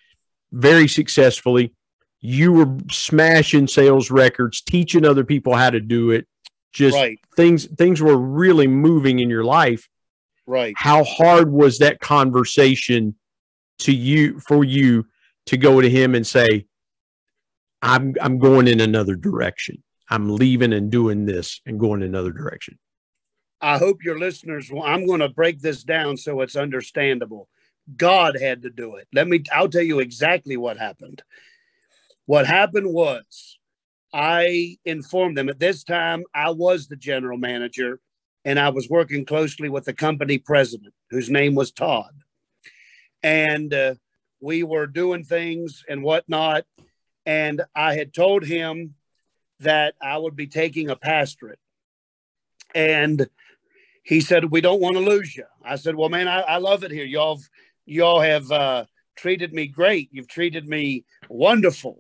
very successfully. You were smashing sales records, teaching other people how to do it. Just right. Things were really moving in your life. Right. How hard was that conversation for you to go to him and say, I'm going in another direction. I'm leaving and doing this and going in another direction. I hope your listeners, I'm going to break this down so it's understandable. God had to do it. I'll tell you exactly what happened. What happened was I informed them at this time, I was the general manager and I was working closely with the company president, whose name was Todd. And we were doing things and whatnot. And I had told him that I would be taking a pastorate. And he said, we don't want to lose you. I said, well, man, I love it here. Y'all have treated me great. You've treated me wonderful.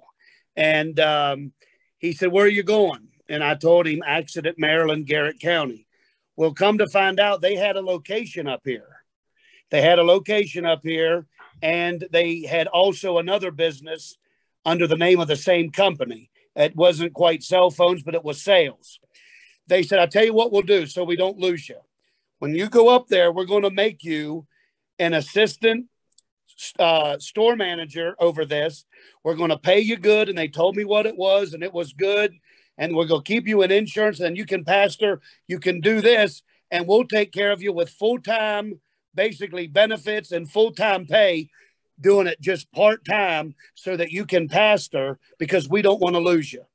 And he said, where are you going? And I told him, Accident, Maryland, Garrett County. Well, come to find out, they had a location up here. And they had also another business under the name of the same company. It wasn't quite cell phones, but it was sales. They said, I'll tell you what we'll do so we don't lose you. When you go up there, we're going to make you an assistant store manager over this. We're going to pay you good. And they told me what it was, and it was good. And we're going to keep you in insurance, and you can pastor, you can do this, and we'll take care of you with full-time, basically benefits and full-time pay, doing it just part-time so that you can pastor, because we don't want to lose you.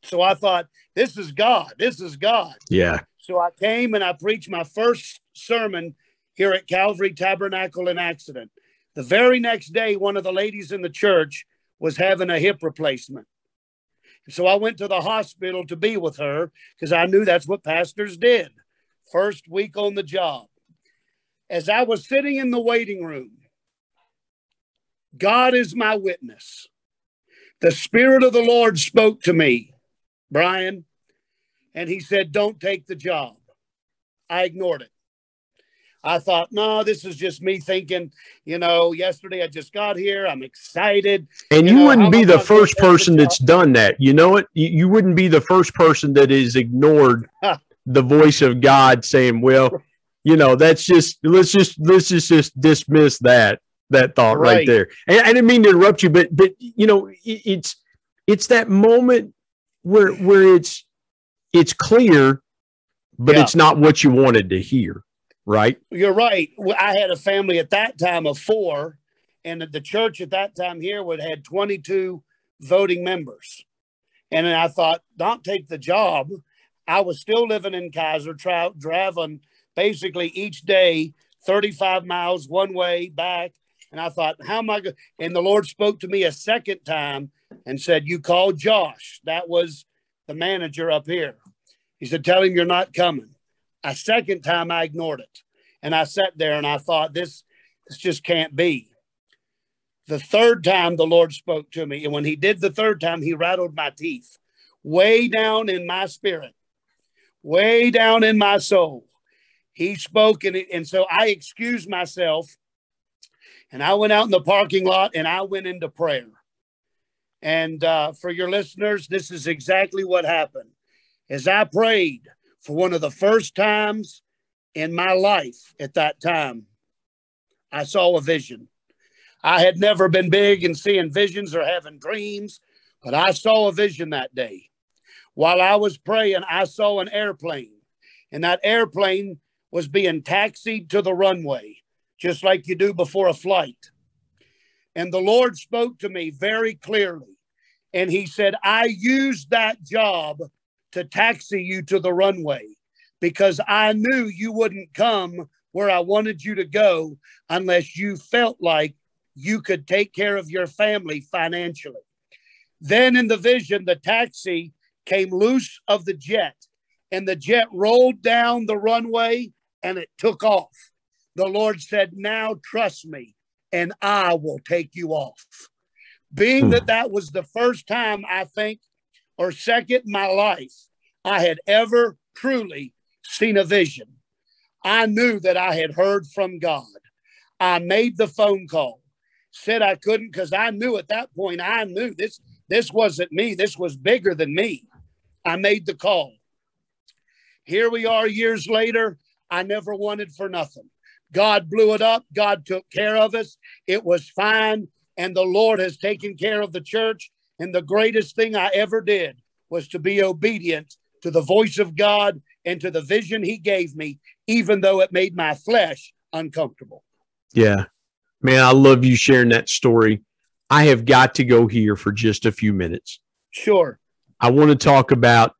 So I thought, this is God. This is God. Yeah. So I came and I preached my first sermon here at Calvary Tabernacle in Accident. The very next day, one of the ladies in the church was having a hip replacement. So I went to the hospital to be with her, because I knew that's what pastors did. First week on the job. As I was sitting in the waiting room, God is my witness. The Spirit of the Lord spoke to me, Brian, and he said, don't take the job. I ignored it. I thought, no, this is just me thinking, yesterday I just got here. I'm excited. And you wouldn't be the first person that's done that. You know it? You wouldn't be the first person that has ignored the voice of God saying, well, That's just let's just dismiss that thought right there. And I didn't mean to interrupt you, but it's that moment where it's clear, but it's not what you wanted to hear, right? You're right. I had a family at that time of 4, and the church at that time here had 22 voting members. And then I thought, don't take the job. I was still living in Kaiser, driving basically each day 35 miles one way back. And I thought, how am I going? And the Lord spoke to me a second time and said, you call Josh. That was the manager up here. He said, tell him you're not coming. A second time I ignored it. And I sat there and I thought, this just can't be. The third time the Lord spoke to me. And when he did the third time, he rattled my teeth way down in my spirit, way down in my soul. He spoke, and so I excused myself, and I went out in the parking lot, and I went into prayer. And for your listeners, this is exactly what happened. As I prayed for one of the first times in my life at that time, I saw a vision. I had never been big in seeing visions or having dreams, but I saw a vision that day. While I was praying, I saw an airplane, and that airplane was being taxied to the runway, just like you do before a flight. And the Lord spoke to me very clearly, and he said, I used that job to taxi you to the runway because I knew you wouldn't come where I wanted you to go unless you felt like you could take care of your family financially. Then in the vision, the taxi came loose of the jet, and the jet rolled down the runway and it took off. The Lord said, now trust me and I will take you off. Being that was the first time, I think, or second in my life, I had ever truly seen a vision. I knew that I had heard from God. I made the phone call, said I couldn't because I knew at that point, I knew this wasn't me. This was bigger than me. I made the call. Here we are years later. I never wanted for nothing. God blew it up. God took care of us. It was fine. And the Lord has taken care of the church. And the greatest thing I ever did was to be obedient to the voice of God and to the vision he gave me, even though it made my flesh uncomfortable. Yeah, man, I love you sharing that story. I have got to go here for just a few minutes. Sure. I want to talk about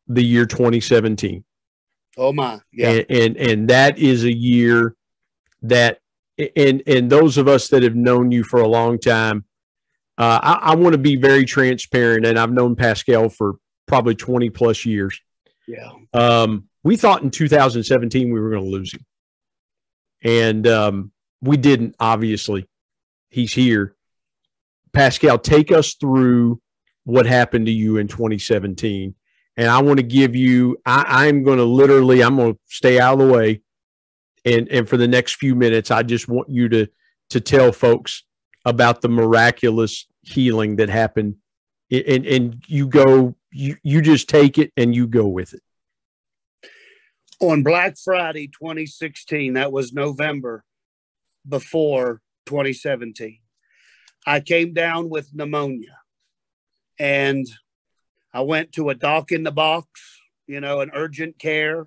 the year 2017. Oh my, yeah. And that is a year that, and those of us that have known you for a long time, I want to be very transparent, and I've known Pascal for probably 20 plus years. Yeah. We thought in 2017 we were going to lose him. And we didn't, obviously. He's here. Pascal, take us through what happened to you in 2017. And I want to give you, I'm going to stay out of the way. And for the next few minutes, I just want you to tell folks about the miraculous healing that happened. And you just take it and you go with it. On Black Friday 2016, that was November before 2017, I came down with pneumonia, and I went to a doc in the box, an urgent care,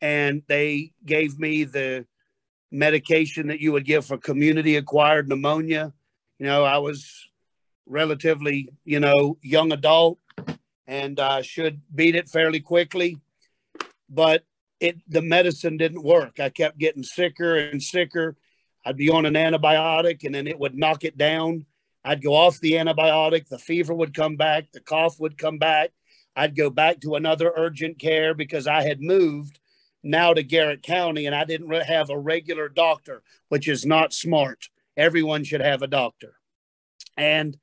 and they gave me the medication that you would give for community acquired pneumonia. I was relatively, young adult, and I should beat it fairly quickly. But the medicine didn't work. I kept getting sicker and sicker. I'd be on an antibiotic, and then it would knock it down. I'd go off the antibiotic. The fever would come back. The cough would come back. I'd go back to another urgent care because I had moved now to Garrett County, and I didn't have a regular doctor, which is not smart. Everyone should have a doctor. And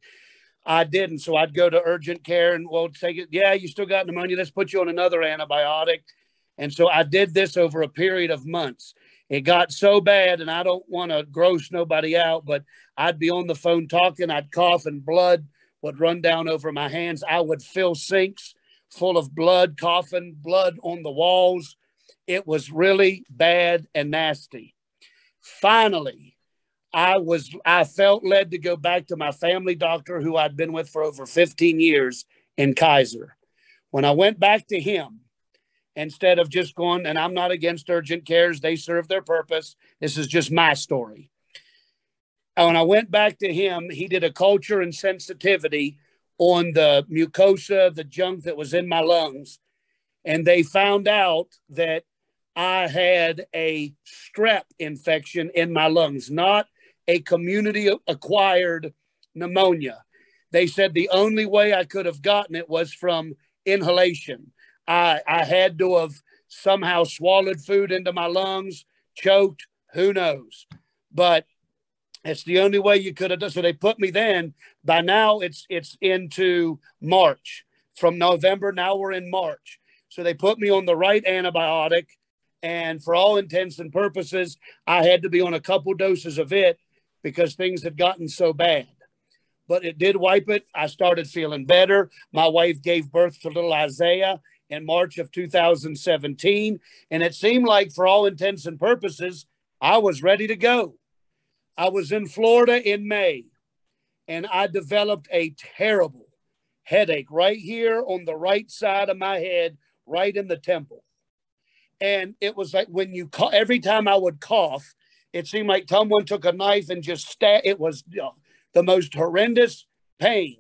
I didn't. So I'd go to urgent care and, take it. Yeah, you still got pneumonia. Let's put you on another antibiotic. And so I did this over a period of months. It got so bad, and I don't want to gross nobody out, but I'd be on the phone talking. I'd cough, and blood would run down over my hands. I would fill sinks full of blood, coughing, blood on the walls. It was really bad and nasty. Finally, I felt led to go back to my family doctor, who I'd been with for over 15 years in Kaiser. When I went back to him, instead of just going, and I'm not against urgent cares, they serve their purpose. This is just my story. And when I went back to him, he did a culture and sensitivity on the mucosa, the junk that was in my lungs. And they found out that I had a strep infection in my lungs, not a community acquired pneumonia. They said the only way I could have gotten it was from inhalation. I had to have somehow swallowed food into my lungs, choked, who knows. But it's the only way you could have done. So they put me then. By now it's into March. From November, now we're in March. So they put me on the right antibiotic. And for all intents and purposes, I had to be on a couple doses of it because things had gotten so bad. But it did wipe it. I started feeling better. My wife gave birth to little Isaiah in March of 2017. And it seemed like, for all intents and purposes, I was ready to go. I was in Florida in May, and I developed a terrible headache right here on the right side of my head, right in the temple. And it was like when you every time I would cough, it seemed like someone took a knife and just stabbed. It was the most horrendous pain.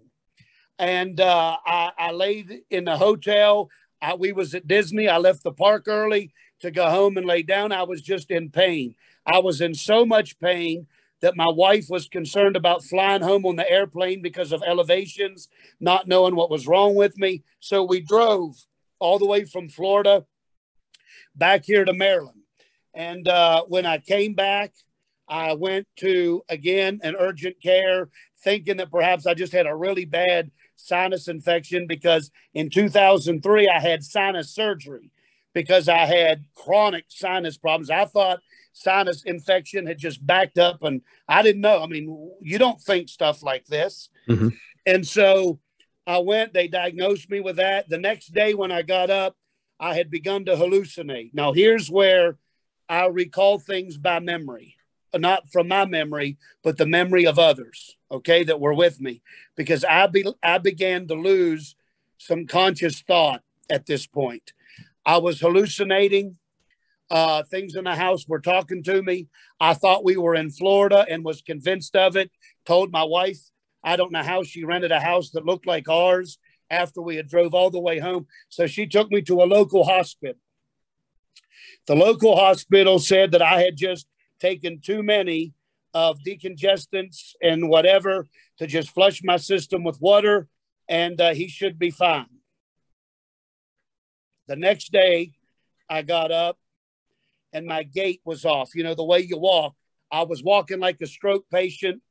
And I laid in the hotel. We was at Disney. I left the park early to go home and lay down. I was just in pain. I was in so much pain that my wife was concerned about flying home on the airplane because of elevations, not knowing what was wrong with me. So we drove all the way from Florida back here to Maryland. And when I came back, I went to, again, an urgent care, thinking that perhaps I just had a really bad sinus infection, because in 2003, I had sinus surgery because I had chronic sinus problems. I thought sinus infection had just backed up, and I didn't know. I mean, you don't think stuff like this. Mm-hmm. And so I went, they diagnosed me with that. The next day when I got up, I had begun to hallucinate. Now, here's where I recall things by memory, not from my memory, but the memory of others, okay, that were with me, because I began to lose some conscious thought at this point. I was hallucinating. Things in the house were talking to me. I thought we were in Florida and was convinced of it. Told my wife, I don't know how she rented a house that looked like ours after we had drove all the way home. So she took me to a local hospital. The local hospital said that I had just taken too many of decongestants and whatever to just flush my system with water, and he should be fine. The next day, I got up and my gait was off. You know, the way you walk. I was walking like a stroke patient.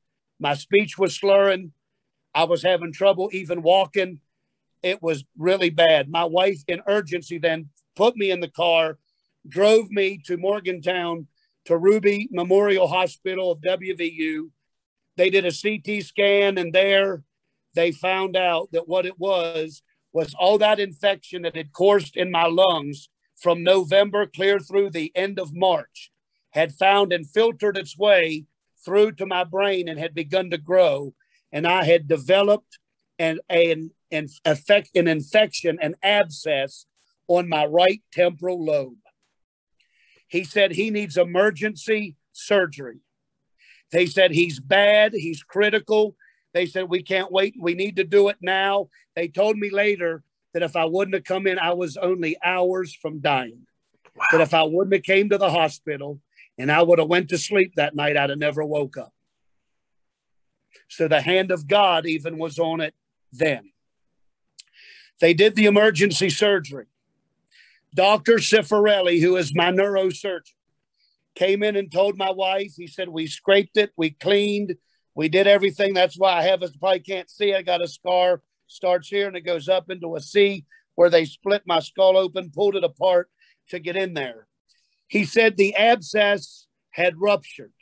My speech was slurring. I was having trouble even walking. It was really bad. My wife, in urgency, then put me in the car, drove me to Morgantown, to Ruby Memorial Hospital of WVU. They did a CT scan, and there they found out that what it was all that infection that had coursed in my lungs from November clear through the end of March had found and filtered its way through to my brain and had begun to grow. And I had developed an infection, an abscess on my right temporal lobe. He said he needs emergency surgery. They said he's bad, he's critical. They said we can't wait, we need to do it now. They told me later that if I wouldn't have come in, I was only hours from dying. Wow. That if I wouldn't have came to the hospital and I would have went to sleep that night, I'd have never woke up. So the hand of God even was on it then. They did the emergency surgery. Dr. Cifarelli, who is my neurosurgeon, came in and told my wife, he said, we scraped it, we cleaned, we did everything. That's why I have, you probably can't see, I got a scar, starts here and it goes up into a C where they split my skull open, pulled it apart to get in there. He said the abscess had ruptured.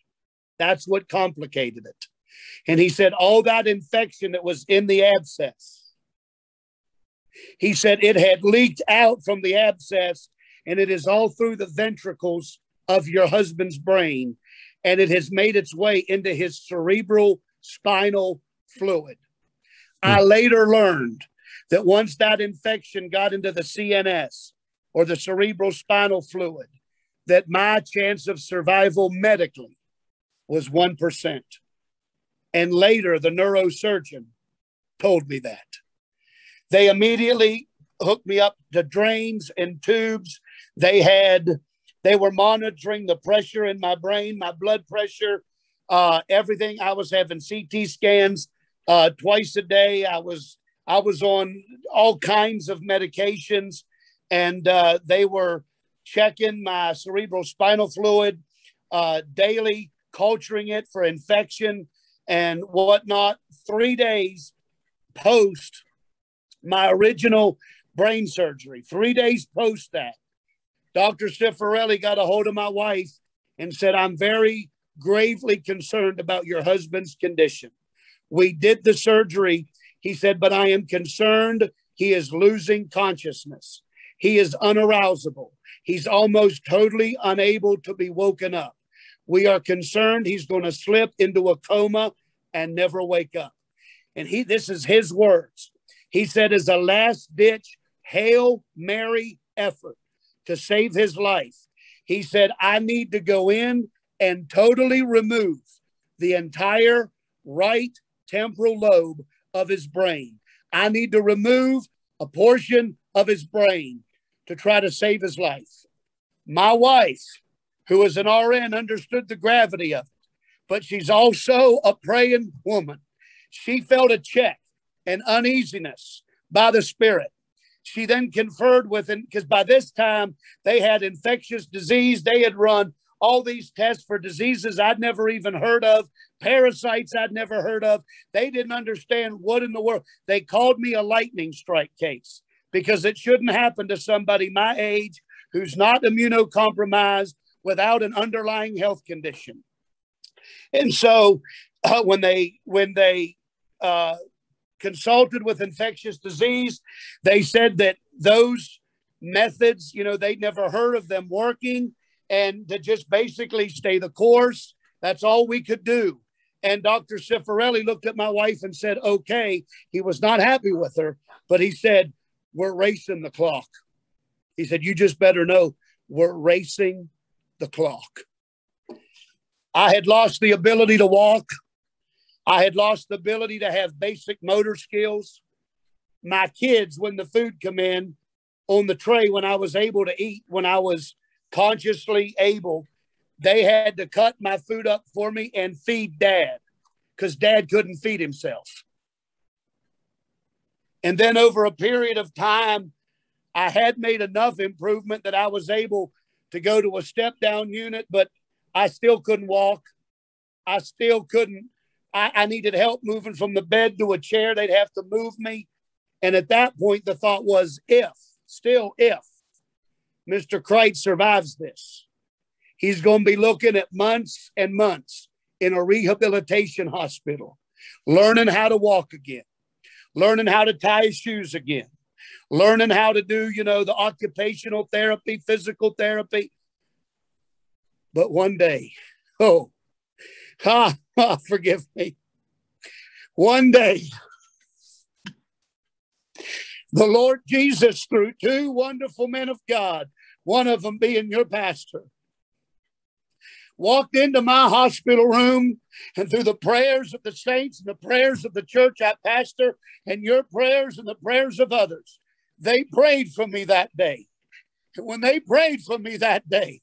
That's what complicated it. And he said all that infection that was in the abscess, he said it had leaked out from the abscess and it is all through the ventricles of your husband's brain, and it has made its way into his cerebral spinal fluid. I later learned that once that infection got into the CNS, or the cerebral spinal fluid, that my chance of survival medically was 1%. And later, the neurosurgeon told me that. They immediately hooked me up to drains and tubes. They were monitoring the pressure in my brain, my blood pressure, everything. I was having CT scans twice a day. I was on all kinds of medications, and they were checking my cerebral spinal fluid daily, culturing it for infection and whatnot. 3 days post my original brain surgery, 3 days post that, Dr. Cifarelli got a hold of my wife and said, I'm very gravely concerned about your husband's condition. We did the surgery. He said, but I am concerned he is losing consciousness. He is unarousable. He's almost totally unable to be woken up. We are concerned he's going to slip into a coma and never wake up. And this is his words. He said, as a last-ditch Hail Mary effort to save his life, he said, I need to go in and totally remove the entire right temporal lobe of his brain. I need to remove a portion of his brain to try to save his life. My wife, who is an RN, understood the gravity of it, but she's also a praying woman. She felt a check and uneasiness by the Spirit. She then conferred with him, because by this time they had infectious disease. They had run all these tests for diseases I'd never even heard of, parasites I'd never heard of. They didn't understand what in the world. They called me a lightning strike case because it shouldn't happen to somebody my age who's not immunocompromised without an underlying health condition. And so when they consulted with infectious disease, they said that those methods, they'd never heard of them working, and to just basically stay the course. That's all we could do. And Dr. Cifarelli looked at my wife and said, okay. He was not happy with her, but he said, we're racing the clock. He said, you just better know we're racing the clock. I had lost the ability to walk. I had lost the ability to have basic motor skills. My kids, when the food come in on the tray, when I was able to eat, when I was consciously able, they had to cut my food up for me and feed Dad because Dad couldn't feed himself. And then over a period of time, I had made enough improvement that I was able to go to a step-down unit, but I still couldn't walk. I still couldn't. I needed help moving from the bed to a chair. They'd have to move me. And at that point, the thought was, if Mr. Crites survives this, he's going to be looking at months and months in a rehabilitation hospital, learning how to walk again, learning how to tie his shoes again, learning how to do, the occupational therapy, physical therapy. But one day, forgive me. One day, the Lord Jesus, through two wonderful men of God, one of them being your pastor, walked into my hospital room, and through the prayers of the saints and the prayers of the church I pastor and your prayers and the prayers of others, they prayed for me that day. And when they prayed for me that day,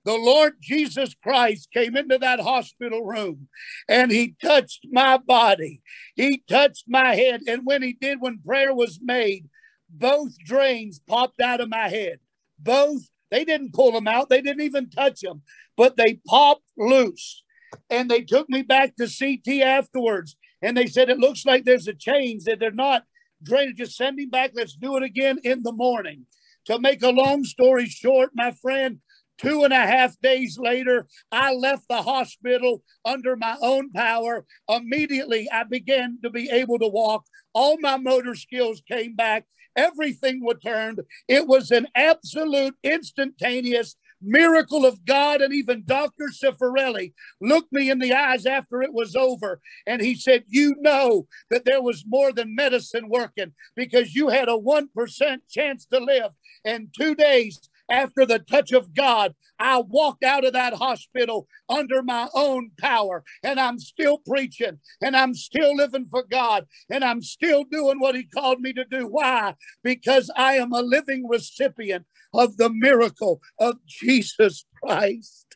the Lord Jesus Christ came into that hospital room and he touched my body. He touched my head. And when he did, when prayer was made, both drains popped out of my head. Both, they didn't pull them out. They didn't even touch them, but they popped loose. And they took me back to CT afterwards. And they said, it looks like there's a change, that they're not draining. Just send him back. Let's do it again in the morning. To make a long story short, my friend, 2.5 days later, I left the hospital under my own power. Immediately, I began to be able to walk. All my motor skills came back. everything would turn. It was an absolute instantaneous miracle of God. And even Dr. Cifarelli looked me in the eyes after it was over, and he said, you know that there was more than medicine working, because you had a 1% chance to live. And 2 days after the touch of God, I walked out of that hospital under my own power, and I'm still preaching, and I'm still living for God, and I'm still doing what he called me to do. Why? Because I am a living recipient of the miracle of Jesus Christ.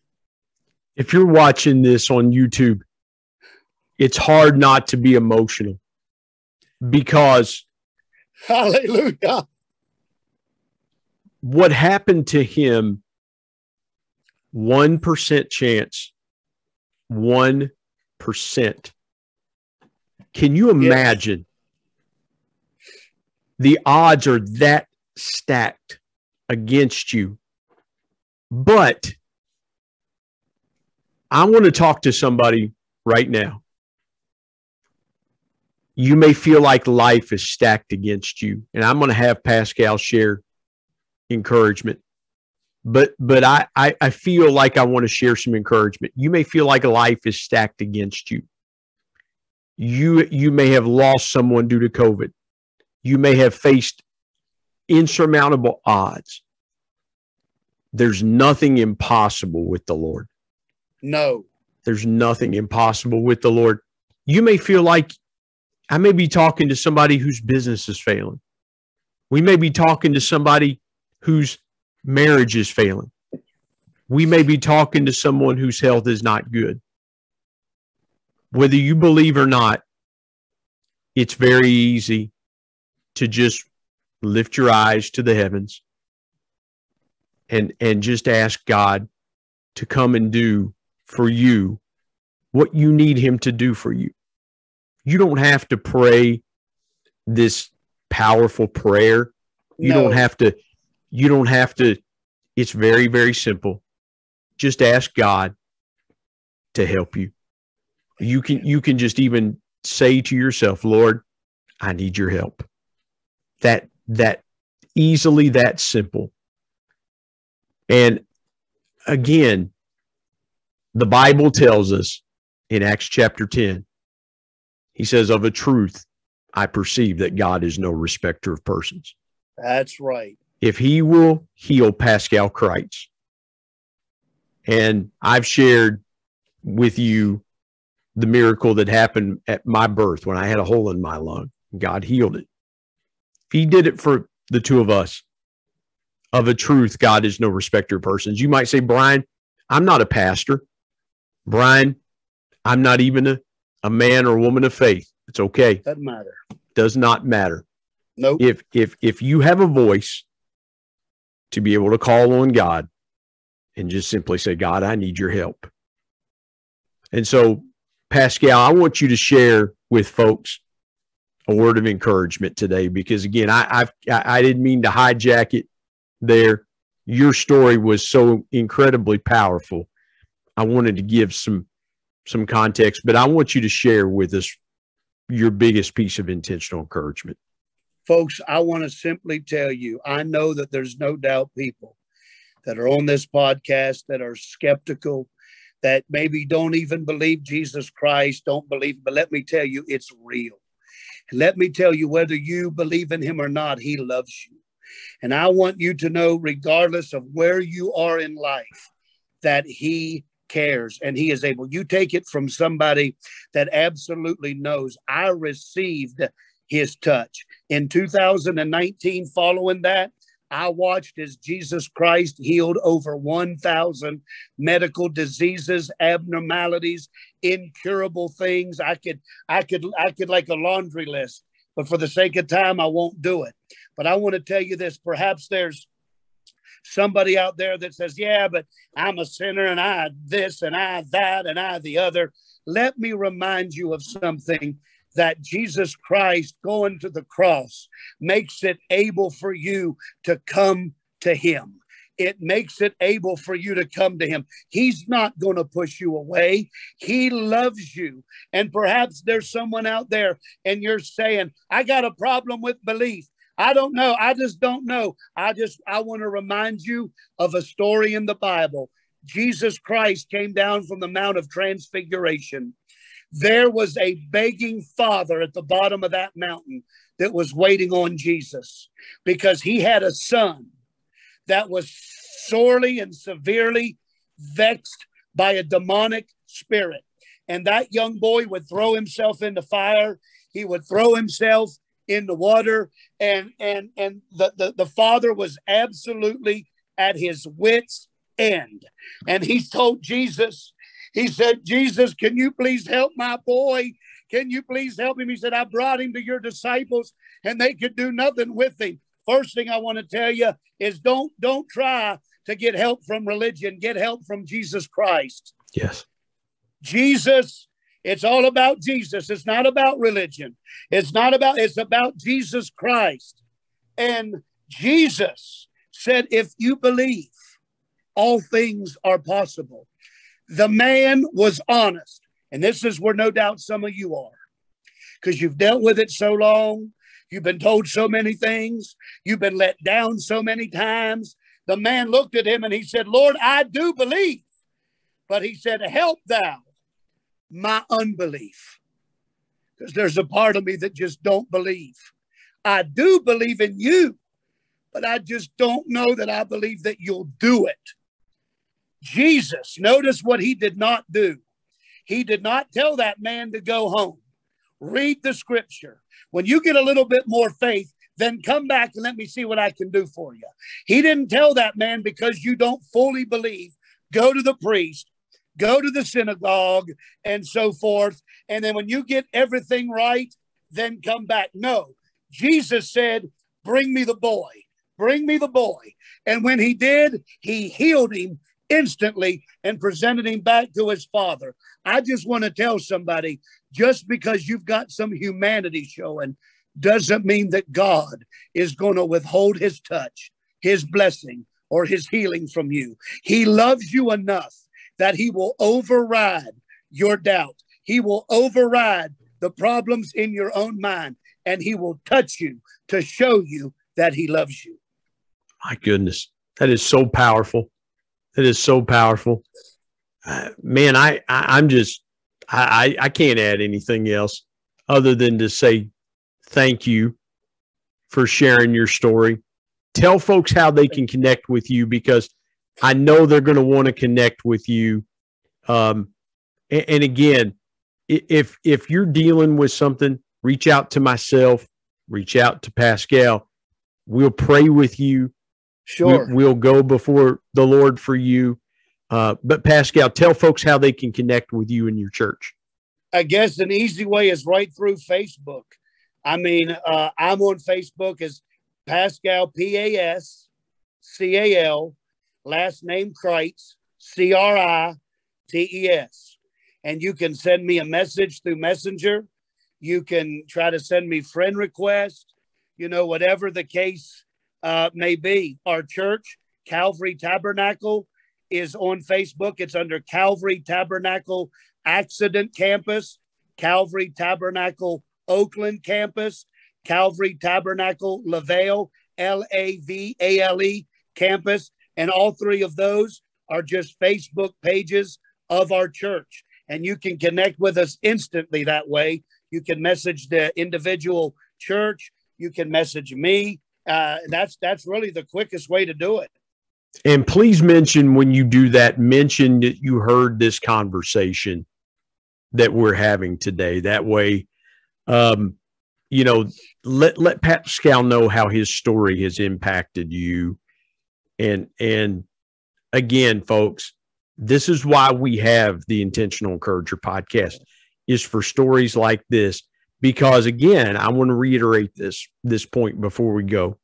If you're watching this on YouTube, it's hard not to be emotional, because hallelujah, what happened to him, 1% chance, 1%. Can you imagine? The odds are that stacked against you. But I want to talk to somebody right now. You may feel like life is stacked against you, and I'm going to have Pascal share encouragement. But I feel like I want to share some encouragement. You may feel like life is stacked against you. You may have lost someone due to COVID. You may have faced insurmountable odds. There's nothing impossible with the Lord. No. There's nothing impossible with the Lord. You may feel like I may be talking to somebody whose business is failing. We may be talking to somebody whose marriage is failing. We may be talking to someone whose health is not good. Whether you believe or not, it's very easy to just lift your eyes to the heavens and just ask God to come and do for you what you need him to do for you. You don't have to pray this powerful prayer. You don't have to. It's very, very simple. Just ask God to help you. You can just even say to yourself, Lord, I need your help. That easily, that simple. And again, the Bible tells us in Acts chapter 10, he says, of a truth, I perceive that God is no respecter of persons. That's right. If he will heal Pascal Crites, and I've shared with you the miracle that happened at my birth when I had a hole in my lung, God healed it. If he did it for the two of us, of a truth, God is no respecter of persons. You might say, Brian, I'm not a pastor. Brian, I'm not even a man or woman of faith. It's okay. Doesn't matter. Does not matter. Nope. If you have a voice to be able to call on God and just simply say, God, I need your help. And so, Pascal, I want you to share with folks a word of encouragement today, because again, I didn't mean to hijack it there. Your story was so incredibly powerful. I wanted to give some context, but I want you to share with us your biggest piece of intentional encouragement. Folks, I want to simply tell you, I know that there's no doubt people that are on this podcast that are skeptical, that maybe don't even believe Jesus Christ, don't believe, but let me tell you, it's real. And let me tell you, whether you believe in him or not, he loves you. And I want you to know, regardless of where you are in life, that he cares and he is able. You take it from somebody that absolutely knows. I received his touch. In 2019, following that, I watched as Jesus Christ healed over 1,000 medical diseases, abnormalities, incurable things. I could like a laundry list, but for the sake of time, I won't do it. But I want to tell you this, perhaps there's somebody out there that says, yeah, but I'm a sinner and I this and I that and I the other. Let me remind you of something, that Jesus Christ going to the cross makes it able for you to come to him. It makes it able for you to come to him. He's not going to push you away. He loves you. And perhaps there's someone out there and you're saying, I got a problem with belief. I don't know. I just don't know. I want to remind you of a story in the Bible. Jesus Christ came down from the Mount of Transfiguration. There was a begging father at the bottom of that mountain that was waiting on Jesus because he had a son that was sorely and severely vexed by a demonic spirit. And that young boy would throw himself in the fire. He would throw himself in the water. And the father was absolutely at his wit's end. And he told Jesus, he said, Jesus, can you please help my boy? Can you please help him? He said, I brought him to your disciples and they could do nothing with him. First thing I want to tell you is don't try to get help from religion. Get help from Jesus Christ. Yes. Jesus, it's all about Jesus. It's not about religion. It's about Jesus Christ. And Jesus said, if you believe, all things are possible. The man was honest. And this is where no doubt some of you are, because you've dealt with it so long. You've been told so many things. You've been let down so many times. The man looked at him and he said, Lord, I do believe. But he said, help thou my unbelief. Because there's a part of me that just don't believe. I do believe in you, but I just don't know that I believe that you'll do it. Jesus, notice what he did not do. He did not tell that man to go home. Read the scripture. When you get a little bit more faith, then come back and let me see what I can do for you. He didn't tell that man, because you don't fully believe, go to the priest, go to the synagogue, and so forth. And then when you get everything right, then come back. No, Jesus said, bring me the boy. Bring me the boy. And when he did, he healed him instantly and presented him back to his father. I just want to tell somebody, just because you've got some humanity showing doesn't mean that God is going to withhold his touch, his blessing, or his healing from you. He loves you enough that he will override your doubt. He will override the problems in your own mind, and he will touch you to show you that he loves you. My goodness, that is so powerful. That is so powerful. Man, I can't add anything else other than to say thank you for sharing your story. Tell folks how they can connect with you, because I know they're going to want to connect with you. And again, if you're dealing with something, reach out to myself, reach out to Pascal. We'll pray with you. Sure. We'll go before the Lord for you. But Pascal, tell folks how they can connect with you and your church. I guess an easy way is right through Facebook. I mean, I'm on Facebook as Pascal, Pascal, last name Crites, Crites. And you can send me a message through Messenger. You can try to send me friend requests, whatever the case may be. Our church, Calvary Tabernacle, is on Facebook. It's under Calvary Tabernacle Accident Campus, Calvary Tabernacle Oakland Campus, Calvary Tabernacle Lavale, Lavale Campus. And all three of those are just Facebook pages of our church. And you can connect with us instantly that way. You can message the individual church. You can message me. That's really the quickest way to do it. And please mention, when you do that, mention that you heard this conversation that we're having today. That way, let Pascal know how his story has impacted you. And again, folks, this is why we have the Intentional Encourager podcast, is for stories like this. Because again, I want to reiterate this point before we go.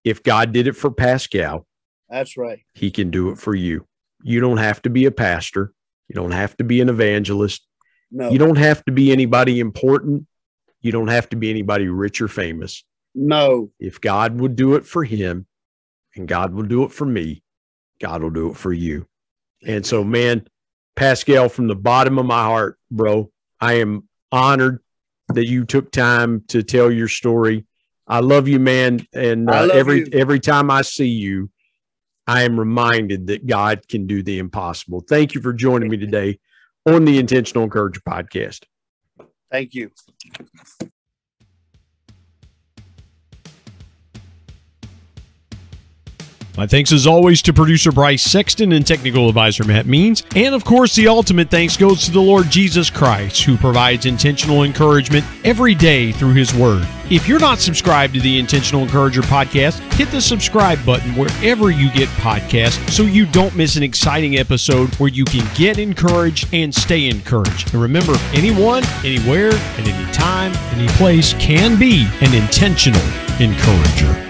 If God did it for Pascal, that's right, he can do it for you. You don't have to be a pastor. You don't have to be an evangelist. No. You don't have to be anybody important. You don't have to be anybody rich or famous. No. If God would do it for him, and God will do it for me, God will do it for you. And so, man, Pascal, from the bottom of my heart, bro, I am honored that you took time to tell your story. I love you, man. And I love you. every time I see you, I am reminded that God can do the impossible. Thank you for joining me today on the Intentional Encourager podcast. Thank you. My thanks as always to producer Bryce Sexton and technical advisor Matt Means. And of course, the ultimate thanks goes to the Lord Jesus Christ, who provides intentional encouragement every day through his word. If you're not subscribed to the Intentional Encourager podcast, hit the subscribe button wherever you get podcasts so you don't miss an exciting episode where you can get encouraged and stay encouraged. And remember, anyone, anywhere, at any time, any place can be an intentional encourager.